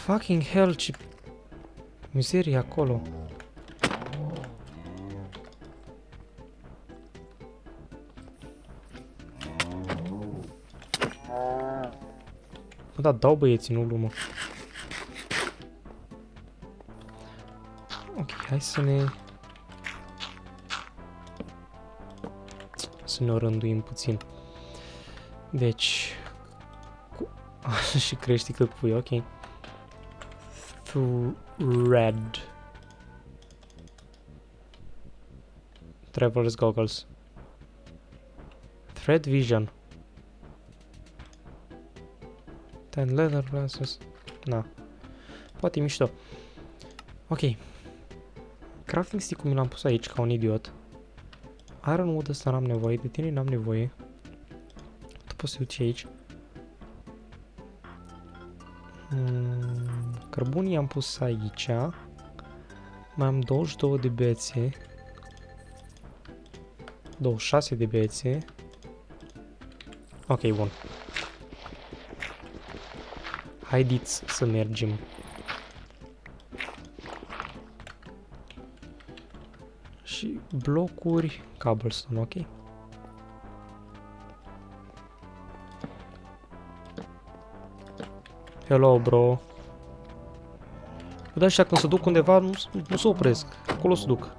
Fucking hell, ce mizerie acolo. Da, dau băieții, nu glumă. Ok, hai să ne rânduim puțin. Deci... Așa și crești cât pui, ok. Thread. Traveler's goggles. Thread vision. 10 leather glasses. Na. Poate e mișto. Ok. Crafting stick-ul mi l-am pus aici ca un idiot. Ironwood ăsta n-am nevoie. De tine n-am nevoie. Tu poți să uiți aici. Cărbunii am pus aici. Mai am 22 de bețe. 26 de bețe. Ok, bun. Haideți să mergem. Și blocuri, cobblestone, ok. Hello, bro. Dar ăștia când se duc undeva, nu se opresc. Acolo se duc.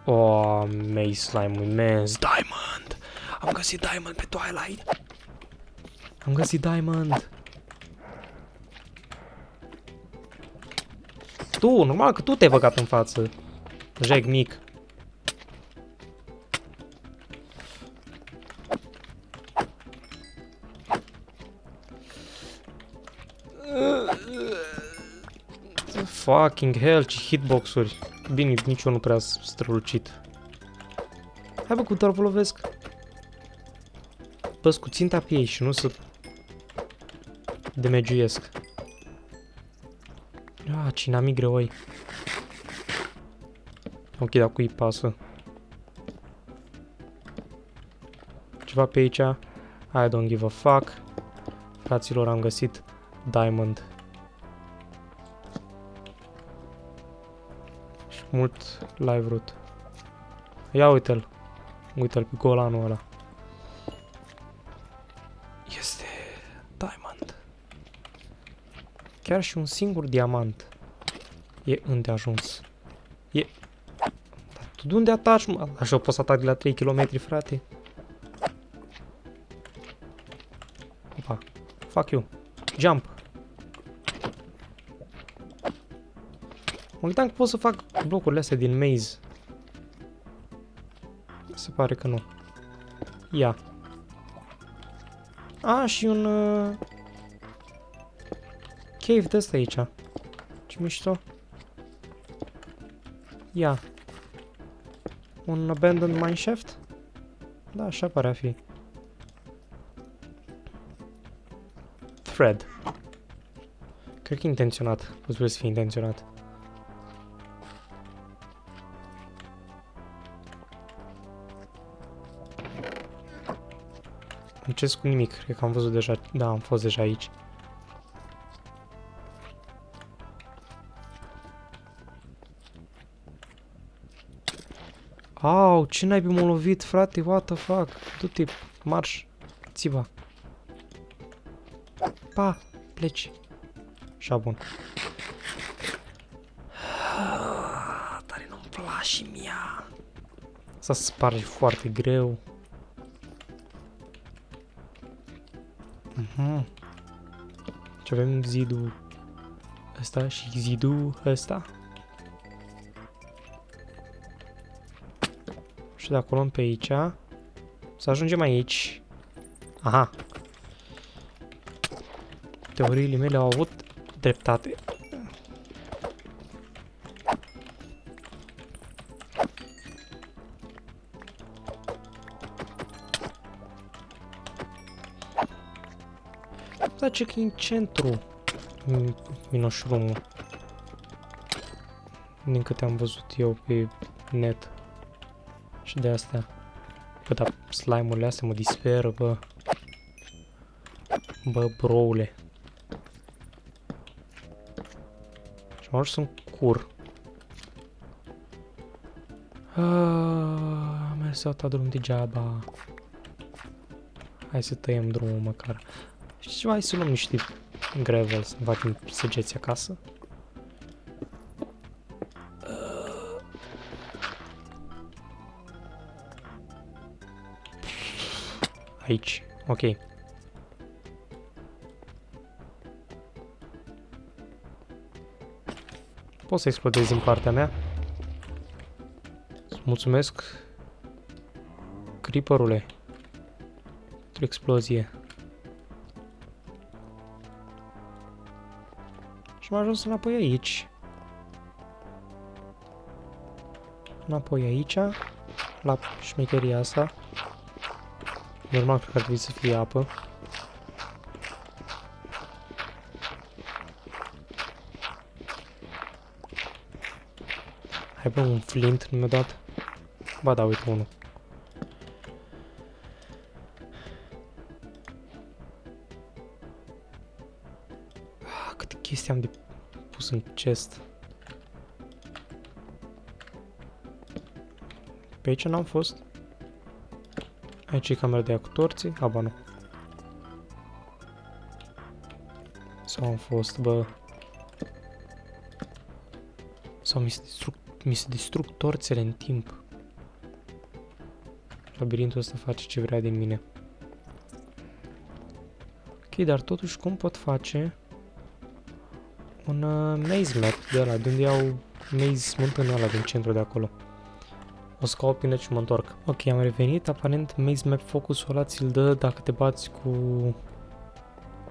Oh, maze slime imens. Diamond! Am găsit diamond pe Twilight. Am găsit diamond. Tu, normal că tu te-ai băgat în față. Jeg mic. Fucking hell, ce hitbox-uri. Bine, nici eu nu prea strălucit. Hai bă, cu doar vă lovesc. Bă, cu ținta pe ei și nu să demegiuiesc. Ah, ce n-am greoi. Ok, dar cui pasă? Ceva pe aici? I don't give a fuck. Fraților, am găsit diamond. Și mult live root. Ia uite-l. Uite-l pe golanul ăla. Este diamond. Chiar și un singur diamant e îndeajuns. E... Dar tu de unde ataci, mă? Așa poți să atac de la 3 km, frate? Opa. Fuck you. Jump. Mă gândeam că pot să fac blocurile astea din maze. Se pare că nu. Ia. A, și un... cave de ăsta aici. Ce mișto. Ia. Un abandoned mineshaft? Da, așa pare a fi. Thread. Cred că e intenționat. Poți să fie intenționat. Muncesc cu nimic. Cred că am văzut deja. Da, am fost deja aici. Au, ce naibii m-a lovit, frate? What the fuck? Du-te, marș. Țiva. Pa, pleci. Așa, bun. Tare nu-mi place mie. Să spargi foarte greu. Ce avem zidul ăsta și zidul ăsta. Și dacă o luăm pe aici, să ajungem aici. Aha. Teoriile mele au avut dreptate. Da, ce că e în centru minoșrumul. Din câte am văzut eu pe net. Și de astea. Bă, dar slime-urile astea mă disperă, bă. Bă, broule. Și mă să-mi cur. Am mers să dau drum degeaba. Hai să tăiem drumul măcar. Știi ceva? Hai să luăm niște gravel, să facem săgeți acasă. Aici, ok. Poți să explodezi în partea mea? Îți mulțumesc, creeperule, pentru explozie. Și m-am ajuns înapoi aici. Înapoi aici, la șmecheria asta. Normal, cred că ar trebui să fie apă. Hai bă, un flint nu mi-a dat. Ba da, uite unul. Câte chestii am de pus în chest. Pe aici n-am fost. Aici e camera de aia cu torții? Aba nu. Sau am fost, bă. Sau mi se distrug torțele în timp. Labirintul ăsta face ce vrea din mine. Ok, dar totuși cum pot face un maze map de ăla, de unde iau maze smântână ăla din centru de acolo. O să caut până și mă întorc. Ok, am revenit, aparent maze map focus-ul ăla ți-l dă dacă te bați cu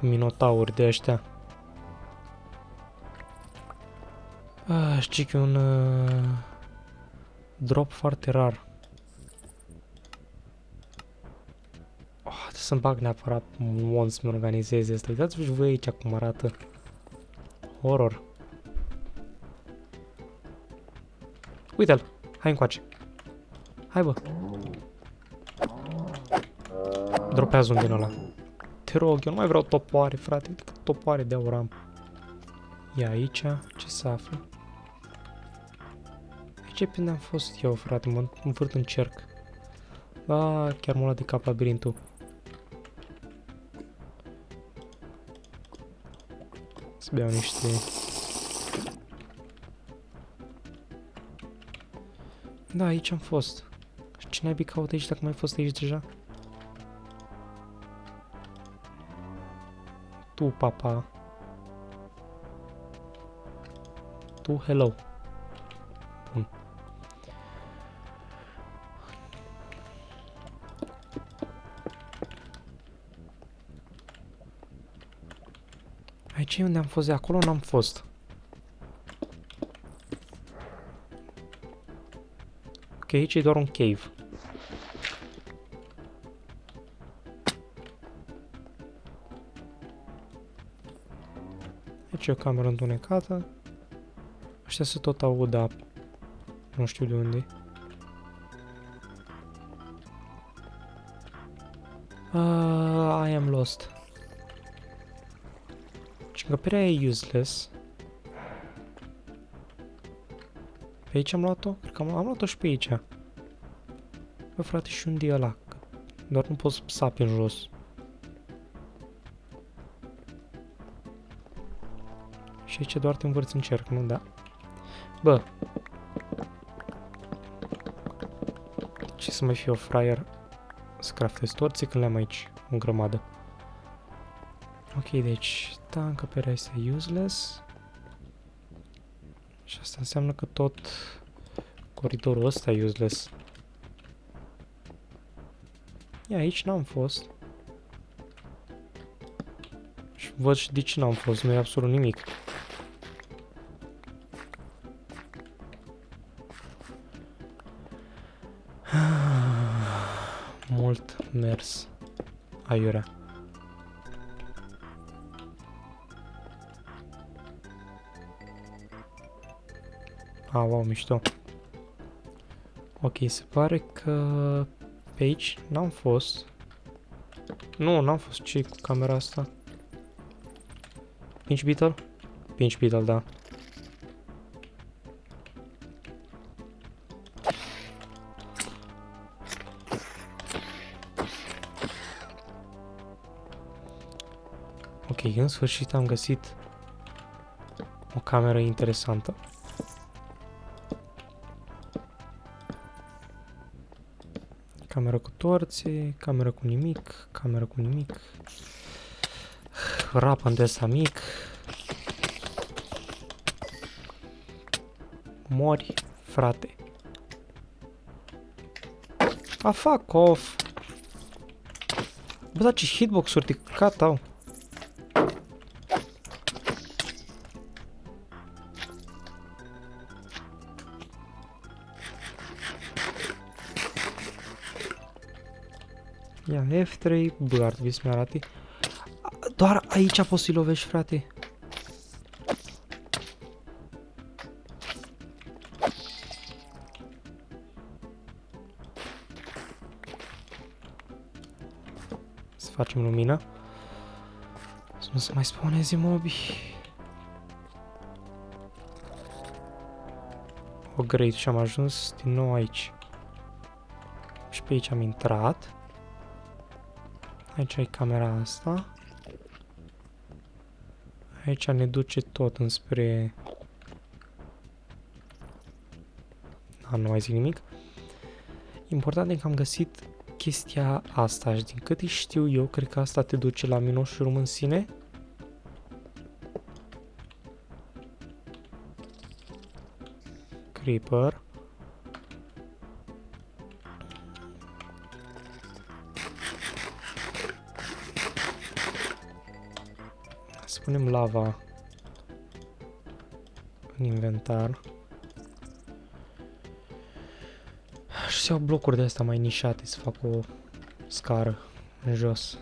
minotauri de ăștia. Știi că e un drop foarte rar. Trebuie să-mi bag neapărat un să-mi organizeze asta. Uitați-vă voi aici cum arată. Horror. Uite-l! Hai încoace. Hai, bă. Dropează un din ăla. Te rog, eu nu mai vreau topoare, frate. Uite cât topoare de aur am. E aici. Ce să aflu? Aici e pe unde am fost eu, frate. Mă învârt în cerc. Chiar m-a luat de cap labirintul. Să beau niște... Da, aici am fost. Și ce naibii caut aici dacă mai fost aici deja? Tu, papa. Tu, hello. Bun. Aici e unde am fost, de acolo n-am fost. Ok, aici e doar un cave. Aici e o cameră întunecată. Ăștia se tot aud apă. Nu știu de unde. I am lost. Și încăperea e useless. Pe aici am luat-o? Cred că am luat-o și pe aici. Bă, frate, și unde e ăla? Doar nu pot să sapi în jos. Și aici doar te învârți în cerc, nu? Da. Bă. Ce să mai fie o fraier să craftez torții când le-am aici în grămadă. Ok, deci, da, încăperea este useless. Și asta înseamnă că tot coridorul ăsta e useless. Ia, aici n-am fost. Și văd și de ce n-am fost, nu e absolut nimic. Mult mers. Aiurea. Wow, mișto. Ok, se pare că pe aici n-am fost. Nu, n-am fost. Ce cu camera asta? Pinch Beetle? Pinch Beetle, da. Ok, în sfârșit am găsit o cameră interesantă. Cameră cu torțe, cameră cu nimic, cameră cu nimic. Rapă de ăsta mic. Mori, frate. Fuck off. Bă, dar ce hitbox-uri de căcat au. Ia F3, bă, ar trebui să-mi arate. Doar aici poți să-i lovești, frate. Să facem lumină. Să nu se mai spawneze mobi. O, great, și am ajuns din nou aici. Și pe aici am intrat. Aici e camera asta. Aici ne duce tot înspre... Da, nu mai zic nimic. Important e că am găsit chestia asta și din câte știu eu, cred că asta te duce la minoșul în sine. Creeper. Să punem lava în inventar. Și să iau blocuri de astea mai nișate să fac o scară în jos.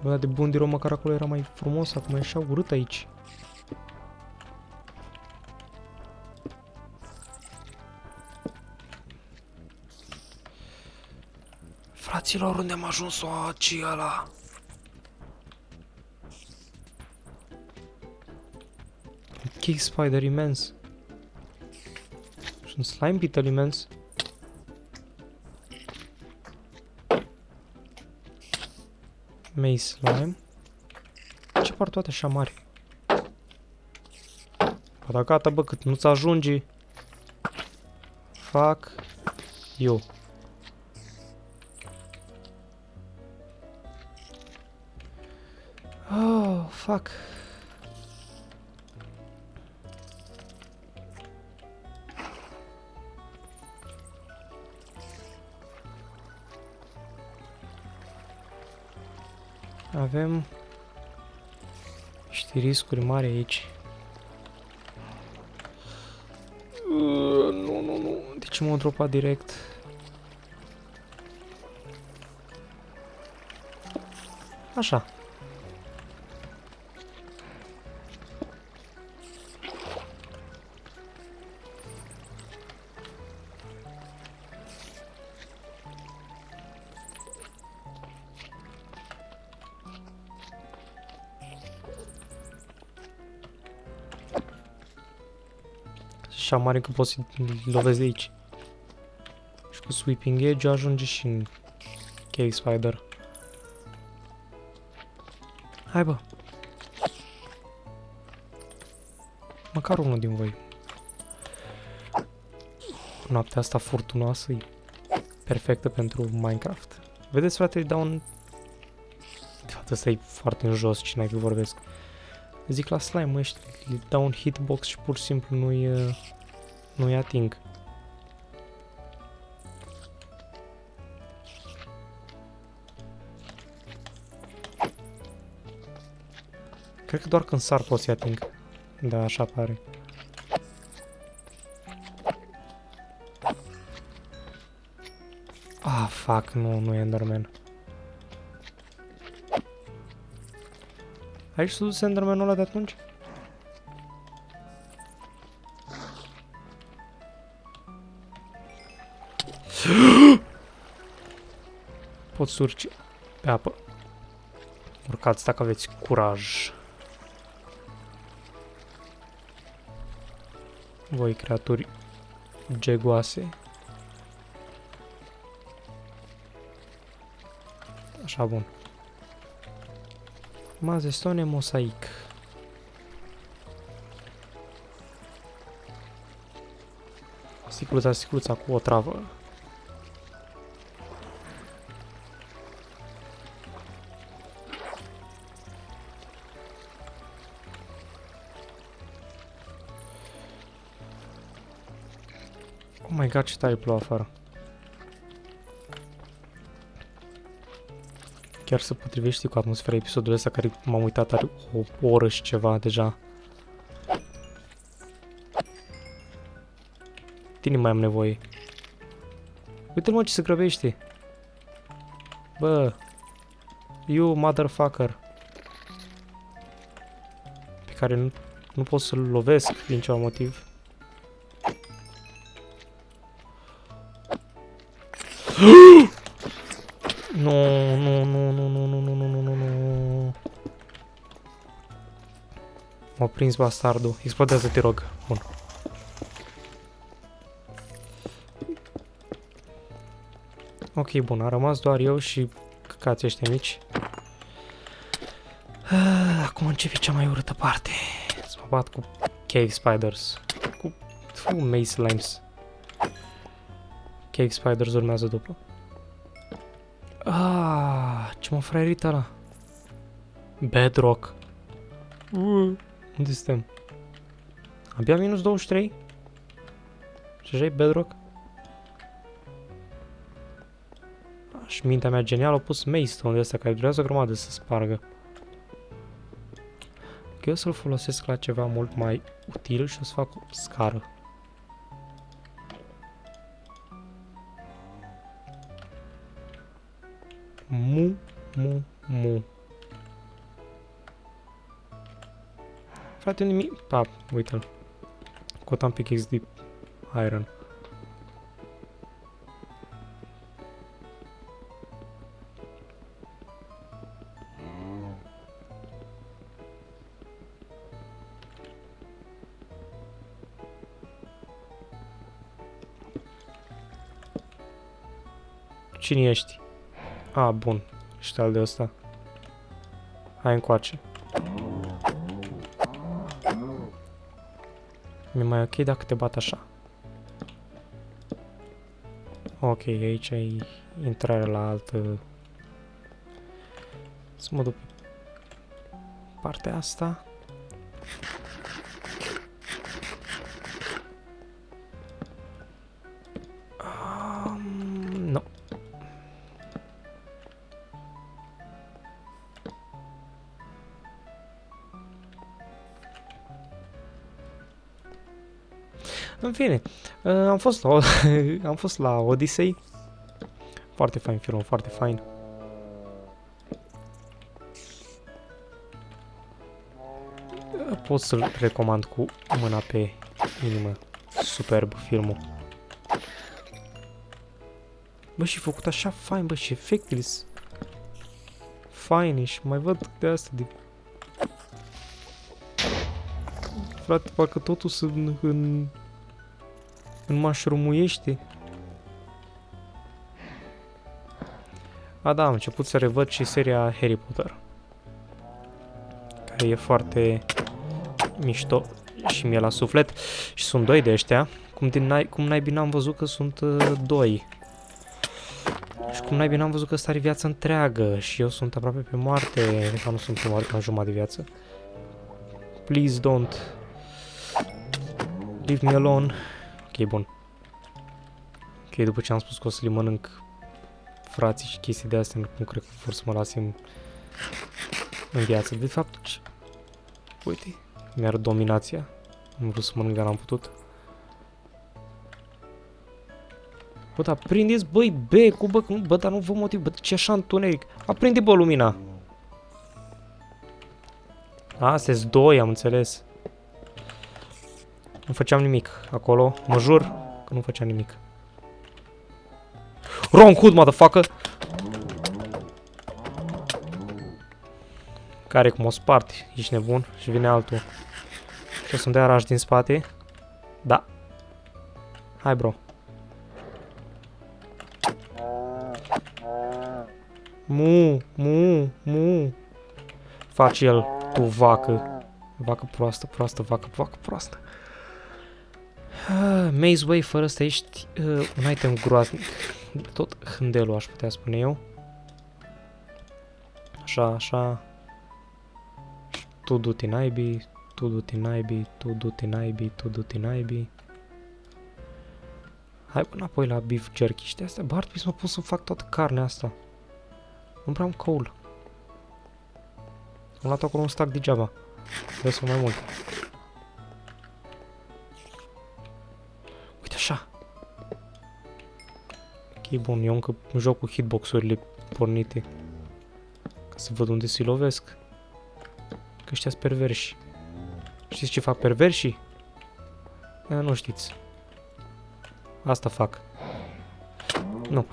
Bă, dar de bun de rău, măcar acolo era mai frumos, acum e așa urât aici. Fraților, unde am ajuns-o aici ăla? Un cake spider imens. Și un slime beetle imens. Maze slime. Ce par toate așa mari? Bă, da gata, bă, cât nu-ți ajunge. Fuck you. Oh, fuck. Avem niște riscuri mari aici. Nu. De ce m-au dropat direct? Așa. Așa mare că poți să lovezi de aici. Și cu sweeping edge ajunge și în cave spider. Hai, bă. Măcar unul din voi. Noaptea asta furtunoasă e perfectă pentru Minecraft. Vedeți, frate, îi dau un... De fapt, ăsta e foarte în jos, cine ai că vorbesc. Zic la slime ăștia, îi dau un hitbox și pur și simplu nu-i ating. Cred că doar când sar pot să-i ating. Da, așa pare. Ah, fuck, nu e Enderman. Aici s-a dus Enderman-ul ăla de atunci? Poți să urci pe apă. Urcați dacă aveți curaj. Voi, creaturi gegoase. Așa, bun. Mazestone mosaic. Sticluța cu o travă. Oh my god, ce tare plouă afară. Chiar se potrivește cu atmosfera episodului ăsta care m-am uitat, are o oră și ceva deja. Tine mai am nevoie. Uite-l, mă, ce se grăbește. Bă. You motherfucker. Pe care nu pot să-l lovesc din ceva motiv. Nu. M-a prins bastardul. Explodează, te rog. Bun. Ok, bun. A rămas doar eu și căcații ăștia mici. duce pe cea mai urâtă parte. Să mă bat cu cave spiders. Cu maze slimes. Cave spiders urmează după. Ce m-a fraierit ăla. Bedrock. Unde suntem? Abia minus 23? Și așa e Bedrock? Și mintea mea genială a pus Maystone de astea care durează o grămadă să spargă. Că eu să-l folosesc la ceva mult mai util și o să fac o scară. Mu. Frate, nimic... uite-l. Cotam pickaxe de iron. Cine ești? Bun. Ești al de ăsta. Hai încoace. Mi-e mai ok dacă te bat așa. Ok, aici e intrarea la altă... Să mă duc pe partea asta. Nu. În fine, am fost la Odyssey. Foarte fain filmul, foarte fain. Pot să-l recomand cu mâna pe inimă. Superb filmul. Bă, și făcut așa fain, bă, și efectele faine și mai văd de asta de... Frate, parcă totul în mașrumuiește. Da, am început să revăd și seria Harry Potter. Care e foarte mișto și mie la suflet. Și sunt doi de ăștia. Cum naibii n-am văzut că sunt doi. Și cum naibii n-am văzut că ăsta are viață întreagă. Și eu sunt aproape pe moarte. De fapt nu sunt pe moarte, am jumătate de viață. Please don't. Leave me alone. Ok, bun. Ok, după ce am spus că o să le mănânc frații și chestii de astea, nu cred că vor să mă lase în viață. De fapt, uite, mi-ar dominația. Am vrut să mănânc, dar n-am putut. Bă, dar prindeți, băi, becul, bă, dar nu vă motiv, bă, ce așa întuneric. Aprinde, bă, lumina. Astea-s doi, am înțeles. Nu făceam nimic acolo, mă jur că nu făceam nimic. Wrong hood, motherfucker! Care cum o spart, ești nebun? Și vine altul. Și o să-mi dea raj din spate. Da. Hai, bro. Mu. Faci el, tu vacă. Vacă proastă, vacă proastă. Maze Way, fără ăsta ești un item groaznic. Tot hândelul, aș putea spune eu. Așa. Tu du-te naibii, tu du-te naibii. Hai înapoi la beef jerky și de astea. Bă, ar trebui să mă pun să fac toată carnea asta. Nu prea am coal. Am luat acolo un stack degeaba. Trebuie să mai mult. Uite așa. Ok, bun, eu încă joc cu hitbox-urile pornite. Ca să văd unde se lovesc. Că ăștia-s perverși. Știți ce fac perverșii? Nu știți. Asta fac. Nu.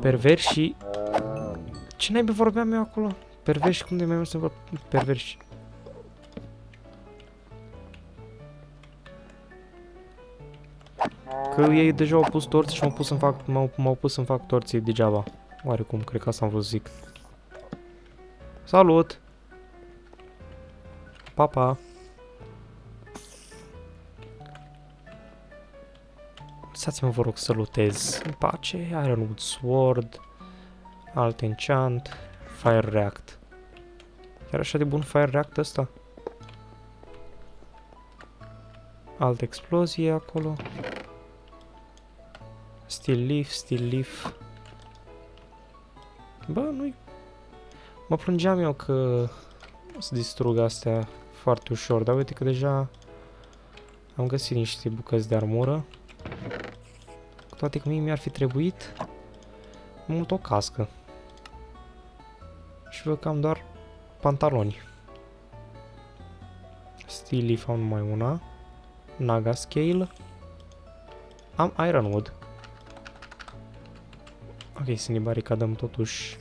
Perverși. Ce naibii vorbeam eu acolo? Perverși, cum de mai mult să vorb? Perverși. Că ei deja au pus torți și m-au pus să-mi fac torții degeaba. Oarecum, cred că asta am vrut să zic. Salut! Pa, pa! Lăsați-mă, vă rog, să lutez în pace. Ironwood Sword, alt enchant, Fire React. Chiar așa de bun Fire React ăsta? Altă explozie acolo. Steel Leaf, Steel Leaf. Bă, nu-i... Mă plângeam eu că o să distrug astea foarte ușor, dar uite că deja am găsit niște bucăți de armură. Cu toate că mie mi-ar fi trebuit mult o cască. Și văd că am doar pantaloni. Steel Leaf am numai una. Naga Scale. Am Ironwood. Ok, să ne baricadăm totuși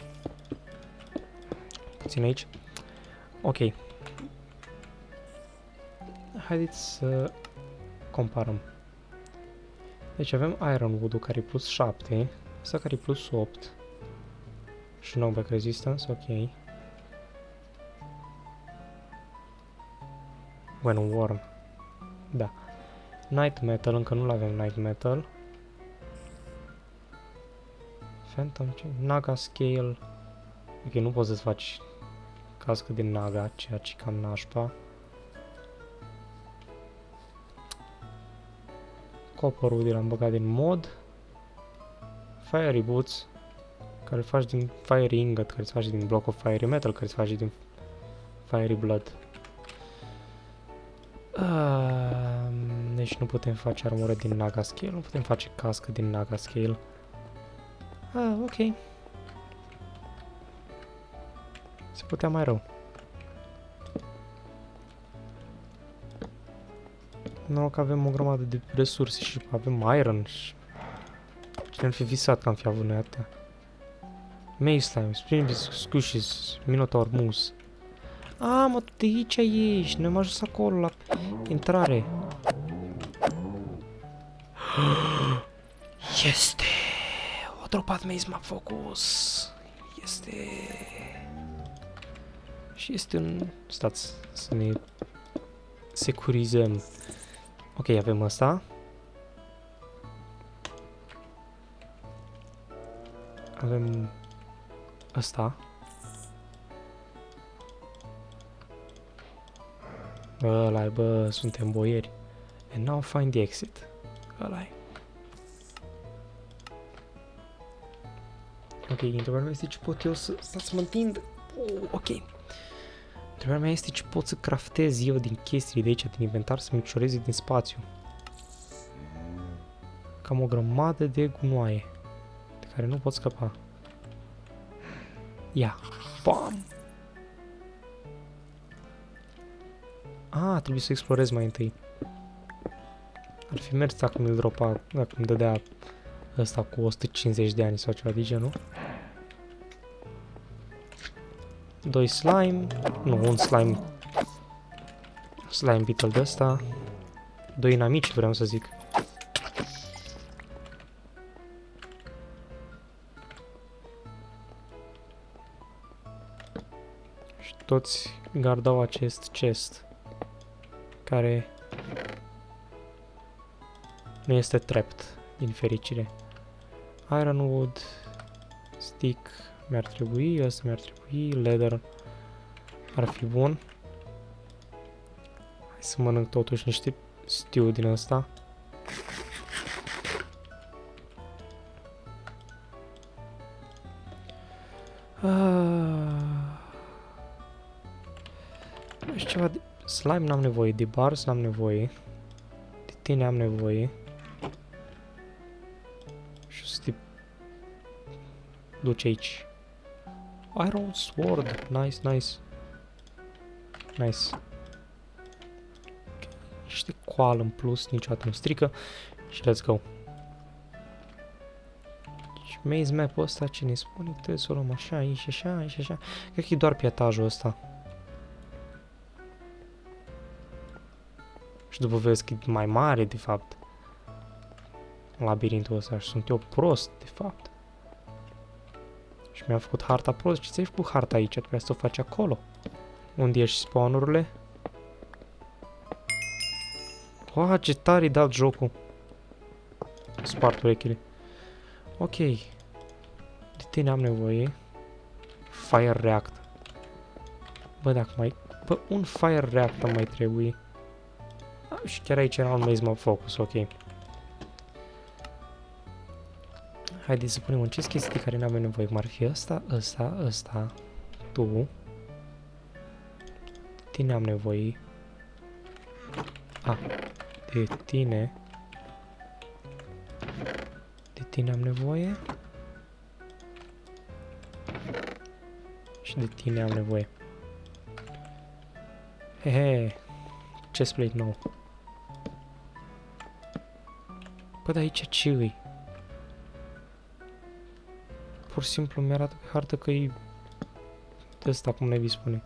puțin aici. Ok. Haideți să comparăm. Deci avem Ironwood-ul care e plus 7, ăsta care e plus 8 și knockback resistance, ok. When worn. Da. Night Metal, încă nu l-avem Night Metal. Phantom Chain, Naga Scale. Ok, nu poți să-ți faci cască din Naga, ceea ce cam nașpa. Copperwood l-am băgat din mod. Fiery Boots, care îl faci din Fiery Ingot, care îți faci din Block of Fiery Metal, care îți faci din Fiery Blood. Deci nu putem face armură din Naga Scale, nu putem face cască din Naga Scale. Ok. Se putea mai rău. Noroc că avem o grămadă de resurse și avem iron și... Cine ar fi visat că am fi avut noi atâtea. Maze Slime, Spring Squishes, Minotaur Moose. Mă, tu de aici ești, noi am ajuns acolo la intrare. Este! O dropat Maze Map Focus. Este... Și este un... Stați, să ne securizăm. Ok, avem ăsta. Avem ăsta. Ăla-i, bă, suntem boieri. And now find the exit. Ăla-i. Ok, întrebarea mea este ce pot eu să mă întind. Ok. Întrebarea mea este ce pot să craftez eu din chestiile de aici, din inventar, să micșorez din spațiu. Cam o grămadă de gunoaie de care nu pot scăpa. Ia. Bam! Trebuie să explorez mai întâi. Ar fi mers dacă mi-l dropa, dacă îmi dădea ăsta cu 150 de ani sau ceva de genul. 2 slime, nu, un slime beetle de ăsta. 2 inamici, vreau să zic. Și toți gardau acest chest care nu este trapped, din fericire. Ironwood, stick mi-ar trebui, ăsta mi-ar trebui, leather ar fi bun. Hai să mănânc totuși niște stew din ăsta. Și ceva de... Slime n-am nevoie, de bars n-am nevoie, de tine am nevoie. Și o să te duci aici. Iron Sword, nice, nice. Nice. Okay. Niște coală în plus, niciodată nu strică. Și let's go. Și maze map-ul ăsta, ce ne spune? Trebuie să o luăm așa, aici, așa, aici, așa. Cred că e doar pe etajul ăsta. Și după vezi că e mai mare, de fapt. Labirintul ăsta și sunt eu prost, de fapt. Și mi-am făcut harta prost. Și ți-ai făcut harta aici? Trebuia să o faci acolo. Unde ești spawn-urile? Oa, ce tare-i dat jocul. Spart urechile. Ok. De tine am nevoie. Fire react. Bă, dacă mai... Bă, un fire react mai trebuie. Și chiar aici era un maze map focus, ok. Haideți să punem în ce chestii de care n-avem nevoie, cum ar fi ăsta, ăsta, ăsta, tu. Tine am nevoie. A, de tine. De tine am nevoie. Și de tine am nevoie. Hehe, chestplate nou. Bă, dar aici ce îi? Pur și simplu mi-arată pe hartă că e de ăsta, cum ne-vi spune.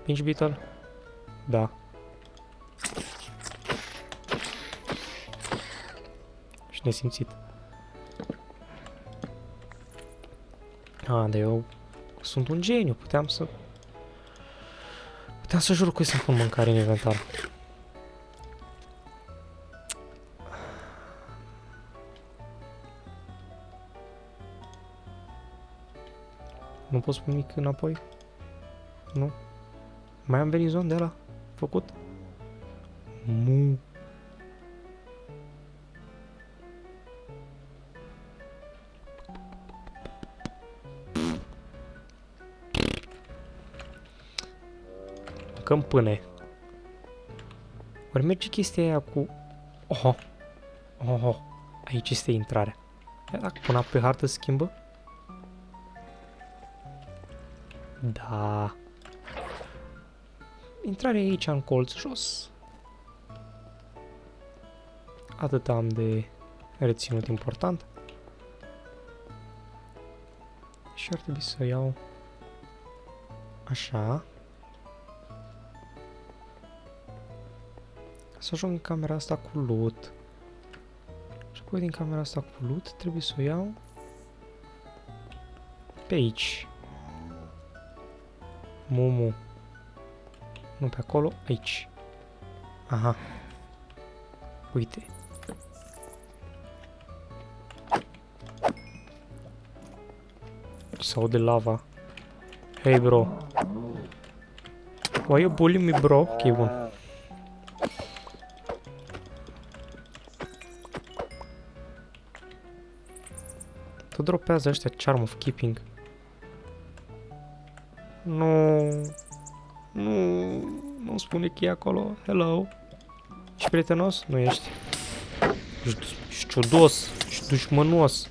Pinch Beetle? Da. Și nesimțit. Dar eu sunt un geniu, puteam să jur că să-mi pun mâncare în inventar. Nu pot spune nimic înapoi? Nu? Mai am venizon de ăla făcut? Mu. Mâncăm pâine. Ori merge chestia aia cu... Oho! Oho! Aici este intrarea. Ia dacă pun pe hartă schimbă? Da. Intrarea e aici în colț jos. Atât am de reținut important. Și ar trebui să iau așa. Să ajung în camera asta cu loot. Și apoi din camera asta cu loot trebuie să o iau pe aici. Mumu. Nu pe acolo, aici. Aha. Uite. Sau de lava. Hey bro. Why you bullying me, bro? Ok, bun. Tot dropează ăștia Charm of Keeping. Nu. Nu spune că e acolo. Hello. Ești prietenos? Nu ești. Ești ciudos. Ești dușmănos.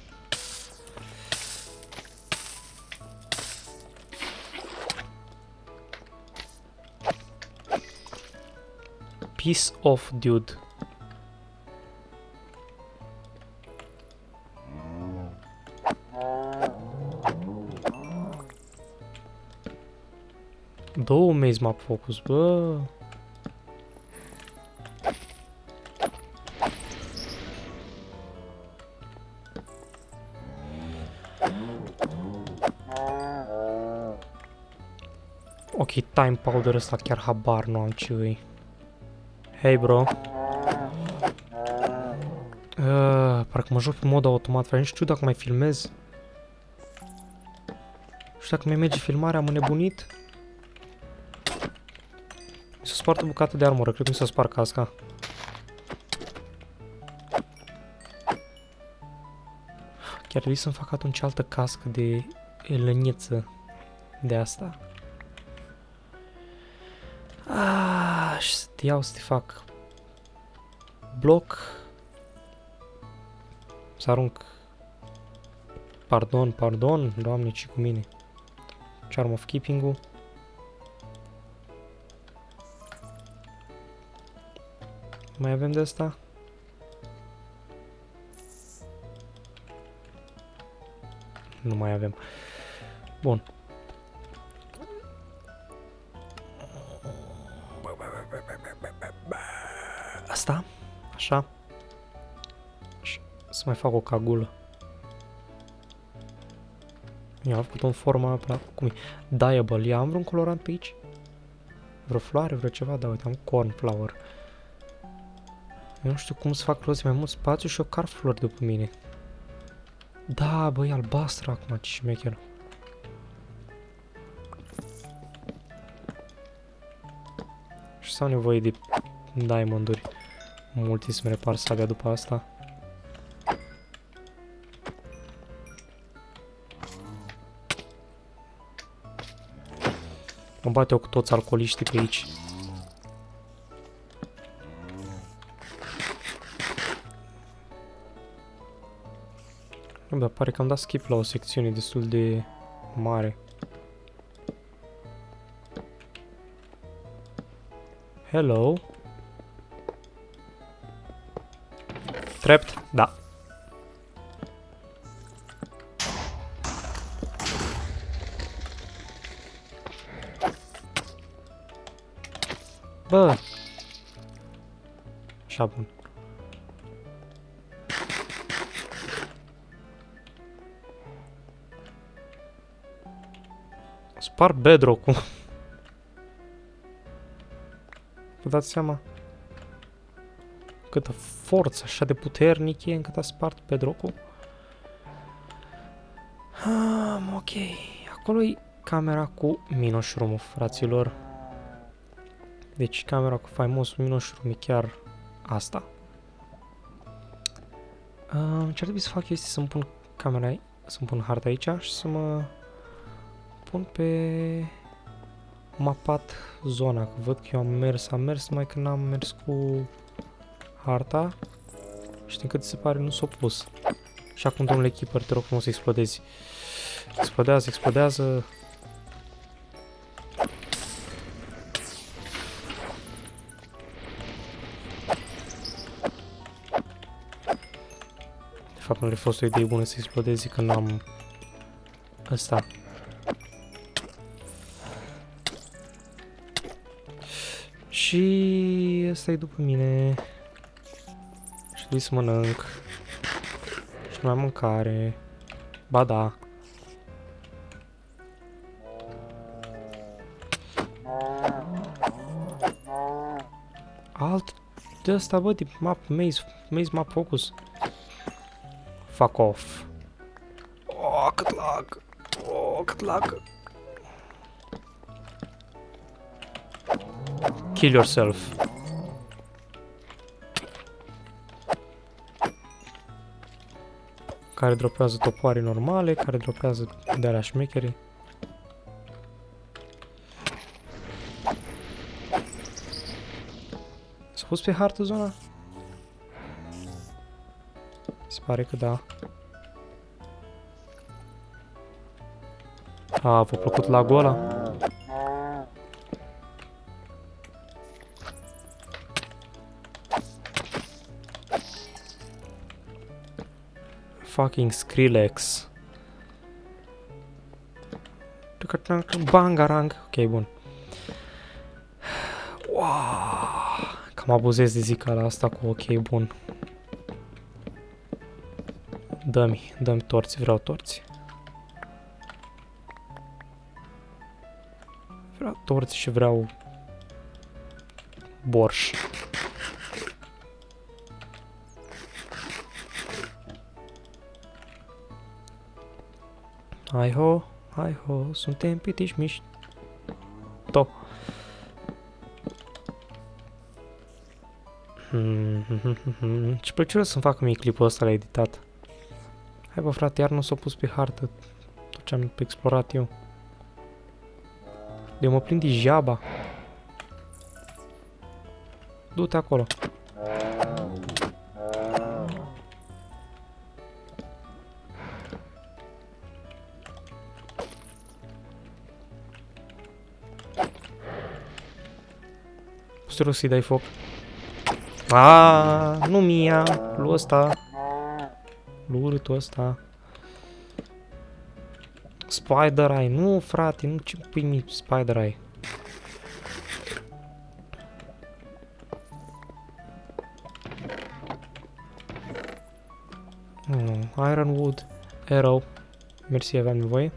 Piece of dude. Două maze map focus, bă. Ok, time powder ăsta chiar habar nu am ce îi. Hey bro. Parcă mă joc pe mod automat, frate, nu știu dacă mai filmez. Nu știu dacă mai merge filmarea, am înnebunit. Mi s-a spart o bucată de armură, cred că mi s-a spart casca. Chiar trebuie să-mi fac atunci altă cască de lăniță de asta. Și să te iau să te fac bloc. Să arunc. Pardon, doamne, ce cu mine. Charm of Keeping-ul. Mai avem de asta? Nu mai avem. Bun. Asta? Așa. Și să mai fac o cagulă. I-am făcut în forma cum e. Dyeable. Ia am vreun colorant pe aici? Vreo floare, vreo ceva? Da, uite, am cornflower. Eu nu știu cum să fac rost mai mult spațiu și eu car flori după mine. Da, băi, albastră acum, ce șmecher. Și să am nevoie de diamonduri. Multe să-mi repar sabia după asta. Mă bate eu cu toți alcooliștii pe aici. Nu, dar pare că am dat skip la o secțiune destul de mare. Hello. Trapped? Da. Bă. Așa bun. Spar bedrock-ul. Vă dați seama? Câtă forță așa de puternic e încât a spart bedrock-ul. Ok. Acolo e camera cu minoșrumul, fraților. Deci camera cu faimosul minoșrum e chiar asta. Ce ar trebui să fac este să-mi pun camera, să-mi pun harta aici și să mă pun pe mapat zona. Că văd că eu am mers, numai că n-am mers cu harta și din cât se pare nu s-a pus. Și acum, domnule Keeper, te rog frumos să explodezi. Explodează, explodează. De fapt, nu le-a fost o idee bună să explodezi, că n-am ăsta. Și ăsta e după mine. Și trebuie să mănânc. Și nu am mâncare. Ba da. Alt de ăsta, bă, tip map, maze map focus. Fuck off. Oh, cât lag. Oh, cât lag. Kill yourself. Care dropează topoare normale, care dropează de-alea șmecherii. S-a pus pe hartă zona? Se pare că da. A, v-a plăcut lagul ăla? Fucking Skrillex. Bangarang. Ok, bun. Wow. Cam abuzez de zicala asta cu ok, bun. Dă-mi torți, vreau torți. Vreau torți și vreau borș. Hai ho, hai ho, suntem pitiși mișto. Ce plăcere să-mi facă mie clipul ăsta la editat. Hai bă frate, iar nu s-a pus pe hartă tot ce am explorat eu. Eu mă prind de jaba. Du-te acolo. Poți să-i dai foc? Aaaa, nu mia, lui ăsta. Lui urâtul ăsta. Spider Eye, nu frate, nu ce pui mi Spider Eye. Ironwood, arrow. Mersi, aveam nevoie.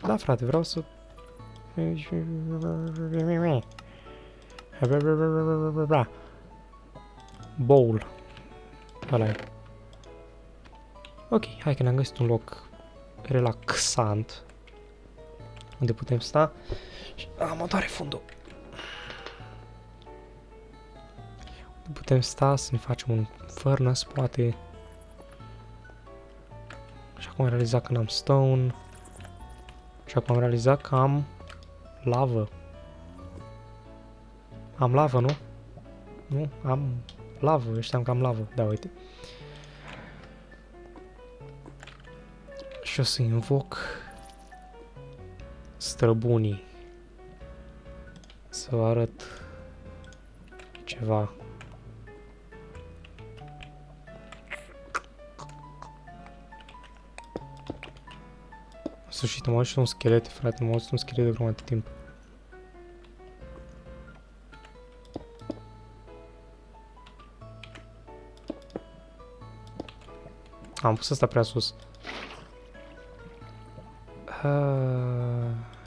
Da, frate, vreau să... Bowl. Ăla e. Ok, hai că ne-am găsit un loc relaxant unde putem sta și... mă doare fundul. Putem sta să ne facem un furnace, poate. Și acum am realizat că n-am stone. Și acum am realizat că am lavă. Am lavă, nu? Nu? Am lavă, eu știam că am lavă. Da, uite. Și o să invoc străbunii. Să vă arăt ceva. În sfârșit, am auzit un schelet, frate, am auzit un schelet de grămadă de timp. Am pus asta prea sus.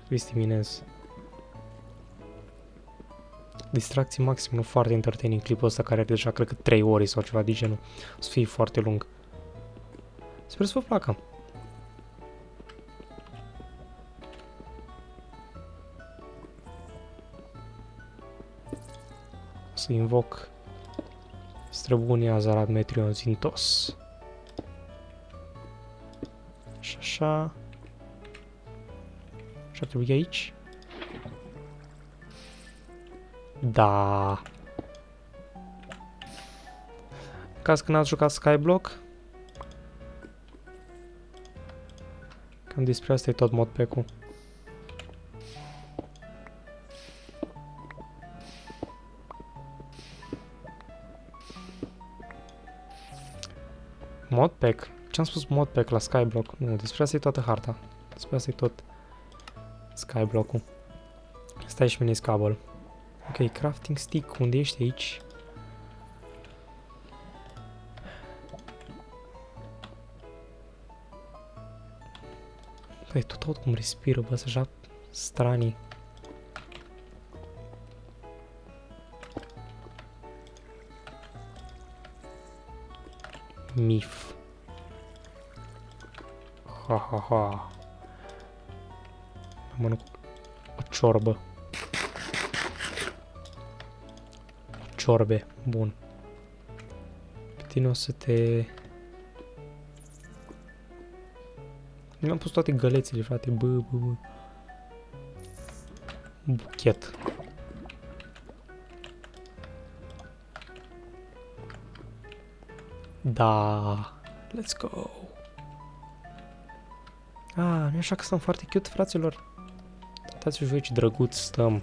Vistiminez. Distracții maxim, nu foarte entertaining clipul ăsta care are deja, cred că 3 ore sau ceva de genul. O să fie foarte lung. Sper să vă placă. Să invoc străbunii Azarat Metrion Zintos. Și așa. Și ar trebui aici. Da. În caz că n-ați jucat Skyblock, cam despre asta e tot modpack-ul. Modpack? Ce-am spus modpack la Skyblock? Nu, despre asta e toată harta. Despre asta e tot Skyblock-ul. Stai și mine cable. Ok, crafting stick, unde ești aici? Păi, tot aud cum respiră, bă, așa stranii. Mif. Ha, ha, ha. Mănânc o ciorbă. Ciorbe, bun. Pe tine o să te... Mi-am pus toate gălețile, frate, bă. Buchet. Da, let's go. Nu e așa că stăm foarte cute, fraților. Uitați-vă voi ce drăguț stăm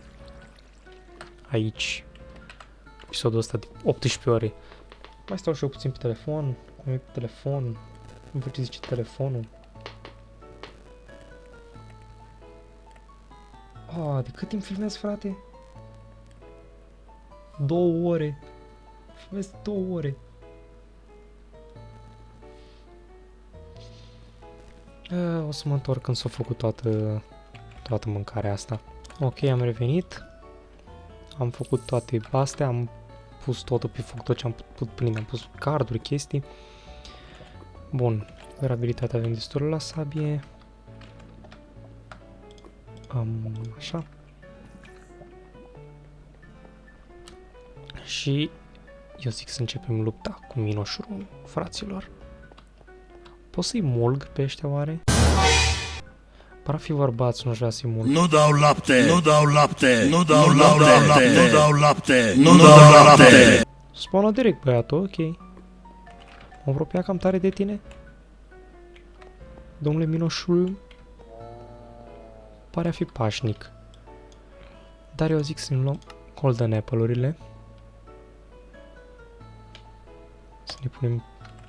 aici. Episodul ăsta de 18 ore. Mai stau și eu puțin pe telefon. Mă uit pe telefon. Nu văd ce zice telefonul. De cât timp filmez, frate? 2 ore. Filmez 2 ore. O să mă întorc când s-a făcut toată mâncarea asta. Ok, am revenit. Am făcut toate astea, am pus totul pe foc, tot ce am putut prinde, am pus carduri, chestii. Bun, durabilitatea avem destul la sabie. Așa. Și eu zic să începem lupta cu minoșurul, fraților. Pot să-i mulg pe ăștia oare? Par a fi bărbați, nu-și vrea să-i mulg. Nu dau lapte, nu dau lapte, nu dau lapte, nu dau lapte, nu dau lapte. Spawnă direct băiatul, ok. Mă apropia cam tare de tine. Domnule minoșul. Pare a fi pașnic. Dar eu zic să ne luăm golden apple-urile. Să ne punem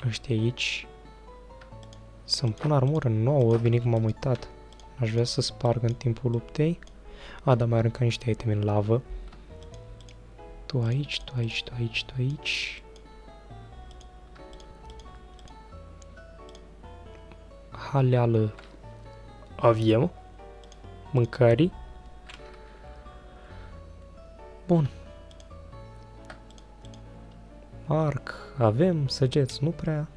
ăștia aici. Să-mi pun armură nouă, bine că m-am uitat. Aș vrea să sparg în timpul luptei. Dar mai arunca niște iteme în lavă. Tu aici, tu aici, tu aici, tu aici. Haleală avem. mâncării. Bun. Arc. Avem. Săgeți. Nu prea.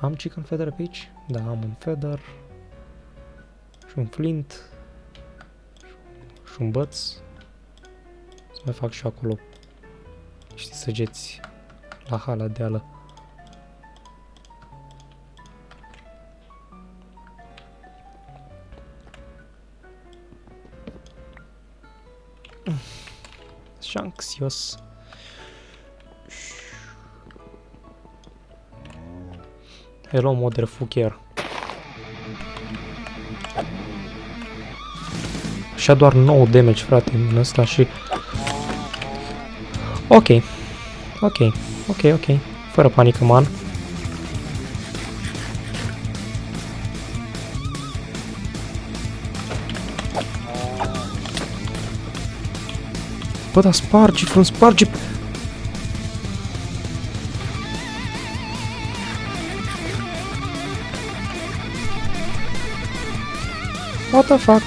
Am chicken feather pe aici? Da, am un feather. Și un flint. Și un băț. Să mai fac și acolo niște săgeți la hala de ală. Și anxios. Hello, motherfucker. Și-a doar 9 damage, frate, în ăsta și... Ok. Ok. Ok, ok. Fără panică, man. Bă, dar sparge, frumos, sparge! What the fuck?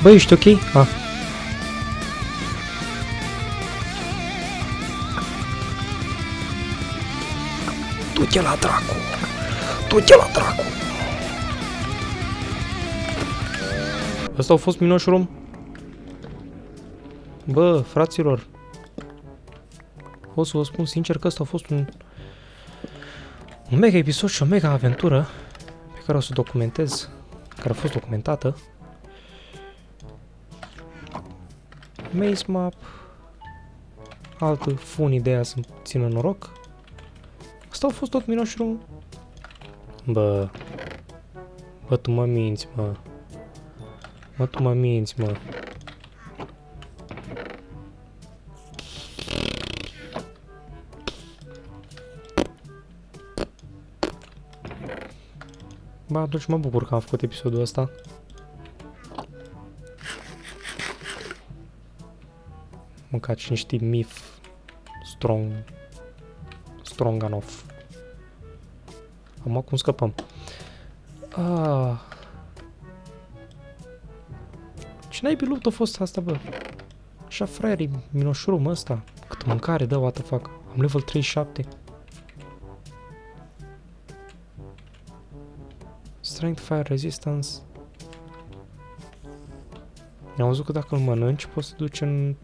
Bă, ești ok? Ah. Du-te la dracu! Du-te la dracu! Ăsta a fost Minoșurum? Bă, fraților! O să vă spun sincer că ăsta a fost un mega episod și o mega aventură pe care o să o documentez, care a fost documentată. Maze map, altă fun ideea să țină noroc. Asta a fost tot Minoșurum. Bă, tu mă minți, mă. Bă, tu mă minți, mă. Bă, atunci mă bucur că am făcut episodul ăsta. Mâncat și niște mif stronganoff. Acum cum scăpăm? Ce naibii luptă a fost asta, bă? Așa fraierii, Minoșurum ăsta. Cât mâncare dă, what the fuck. Am level 37. Strength, fire, resistance. Am văzut că dacă îl mănânci, poți să duci în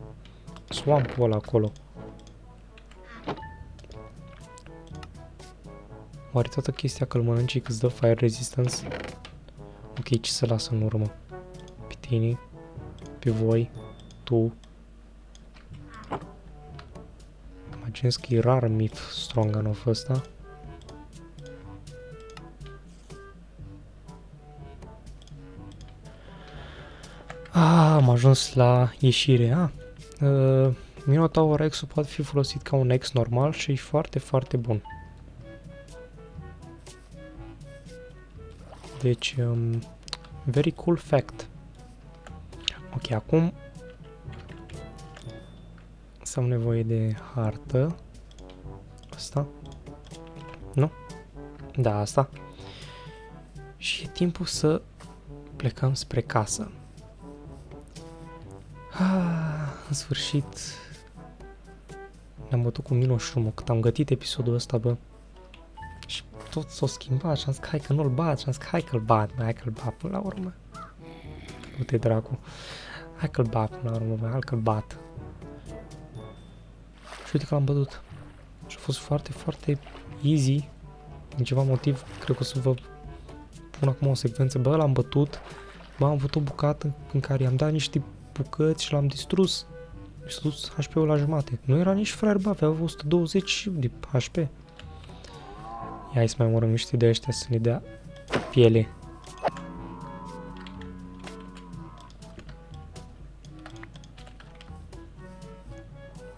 swamp-ul ăla acolo. Oare toată chestia că îl mănânci și că îți dă fire resistance? Ok, ce să lasă în urmă? Pe tine, pe voi, tu. Imaginez că e rar myth stronganoff ăsta. Am ajuns la ieșire. Minotaur X-ul poate fi folosit ca un X normal și e foarte, foarte bun. Deci, very cool fact. Ok, acum să am nevoie de hartă. Asta? Nu? Da, asta. Și e timpul să plecăm spre casă. În sfârșit ne-am bătut cu Minoșurumul, cât am gătit episodul ăsta, bă. Și tot s-o schimbat și am zis, hai că nu-l bat, și am zis, hai că-l bat, hai că-l bat până la urmă. Du-te dracu. Hai că-l bat până la urmă, bă, hai că-l bat. Și uite că l-am bătut. Și a fost foarte, foarte easy. Din ceva motiv, cred că o să vă pun acum o secvență. Bă, l-am bătut. Bă, am avut o bucată în care i-am dat niște bucăți și l-am distrus. Mi s-a dus HP-ul la jumate. Nu era nici fraier, bă, avea 120 de HP. Ia, hai să mai omorăm niște de ăștia să ne dea piele.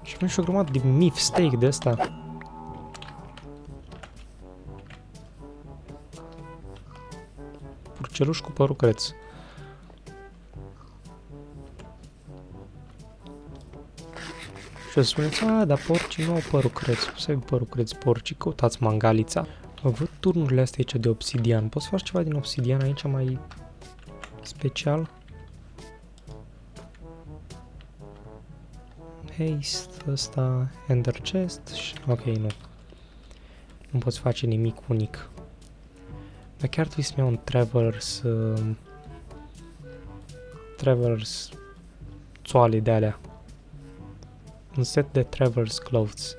Și avem și o grămadă de mif steak de ăsta. Purceluș cu părul creț. Și o să spuneți, dar porcii nu au părul creț. Să ai părul creț porcii, căutați mangalița. Văd turnurile astea aici de obsidian. Poți să faci ceva din obsidian aici mai special? Haste, ăsta, Ender Chest. Ok, nu. Nu poți face nimic unic. Dar chiar trebuie să-mi iau un Travelers țoale de alea. Un set de Travelers Clothes.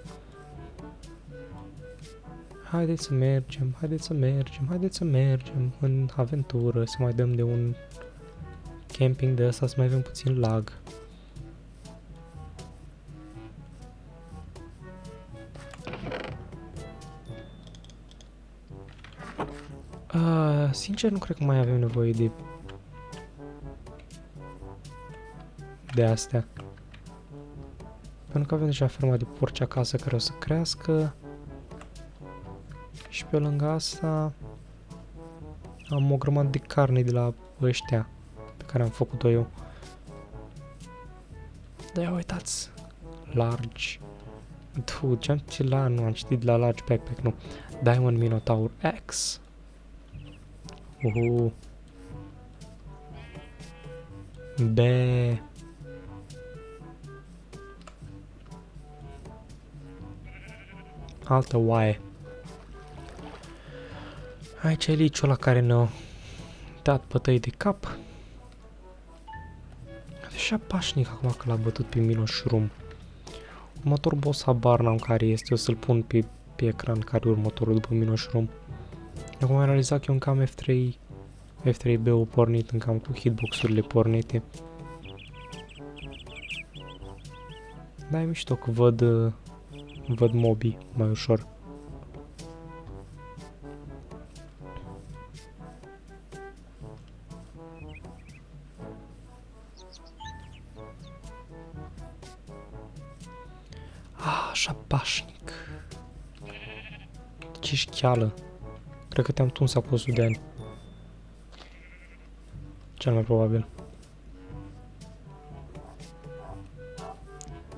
Haideți să mergem, haideți să mergem, haideți să mergem în aventură, să mai dăm de un camping de ăsta, să mai avem puțin lag. Sincer, nu cred că mai avem nevoie de astea. Pentru că avem deja ferma de porci acasă care o să crească. Și pe lângă asta am o grămadă de carne de la ăștia pe care am făcut-o eu. Dar ia uitați, large. Nu am citit de la large backpack, nu. Diamond Minotaur X. Be. Altă oaie. Aici e liciul ăla care ne-a dat bătăi de cap. Așa pașnic acum că l-a bătut pe Minoshroom. Următor boss habar n-am care este, o să-l pun pe ecran care e următorul după Minoshroom. Acum am realizat că eu încă am F3B-ul pornit, încă am cu hitbox-urile pornite. Da, e mișto că văd mobii mai ușor. Așa pașnic. Ce șcheală. Cred că te-am tuns acum 100 de ani. Cel mai probabil.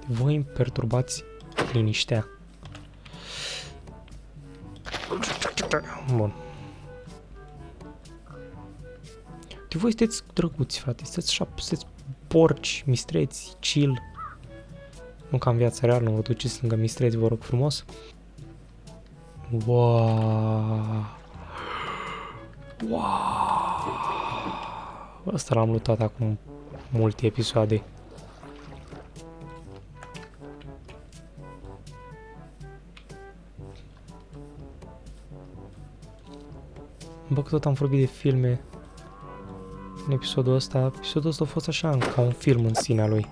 Voi îmi perturbați liniștea. Bun. De voi sunteți drăguți, frate. Sunteți porci, mistreți, chill. Nu ca în viața reală, nu vă duceți lângă mistreți, vă rog frumos. Wow. Ăsta l-am luptat acum multe episoade. Bă, că tot am vorbit de filme în episodul ăsta. Episodul ăsta a fost așa, ca un film în sinea lui.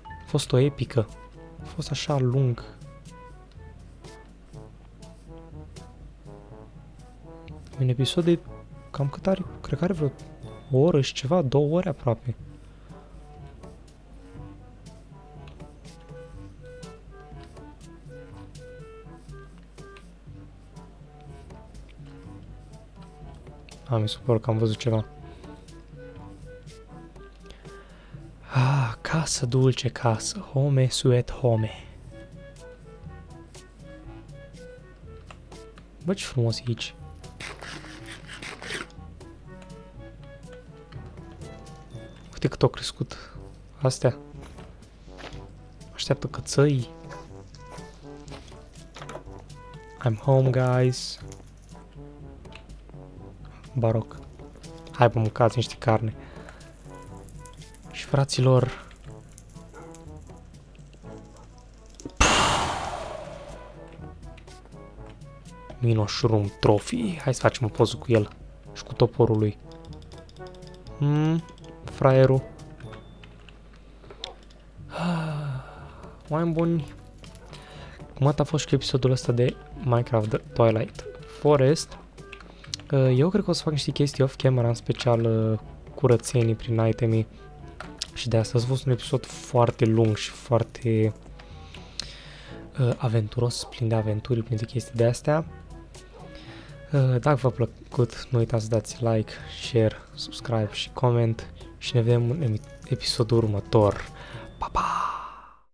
A fost o epică. A fost așa lung. Un episod de cam cât are? Cred că are vreo o oră și ceva, 2 ore aproape. Mi se pare că am văzut ceva. Casă dulce, casă. Home sweet home. Bă, ce frumos e aici. Uite cât au crescut astea. Așteaptă cățăi. I'm home, guys. Baroc. Hai, bă, mâncați niște carne. Și fraților... Minoshroom Trophy. Hai să facem o poză cu el. Și cu toporul lui. Fraierul. Oameni buni. Cum a fost și episodul ăsta de Minecraft The Twilight Forest. Eu cred că o să fac niște chestii off-camera, în special curățenii prin itemii. Și de astăzi a fost un episod foarte lung și foarte aventuros, plin de aventuri, plin de chestii de astea. Dacă v-a plăcut, nu uitați să dați like, share, subscribe și comment. Și ne vedem în episodul următor. Pa, pa!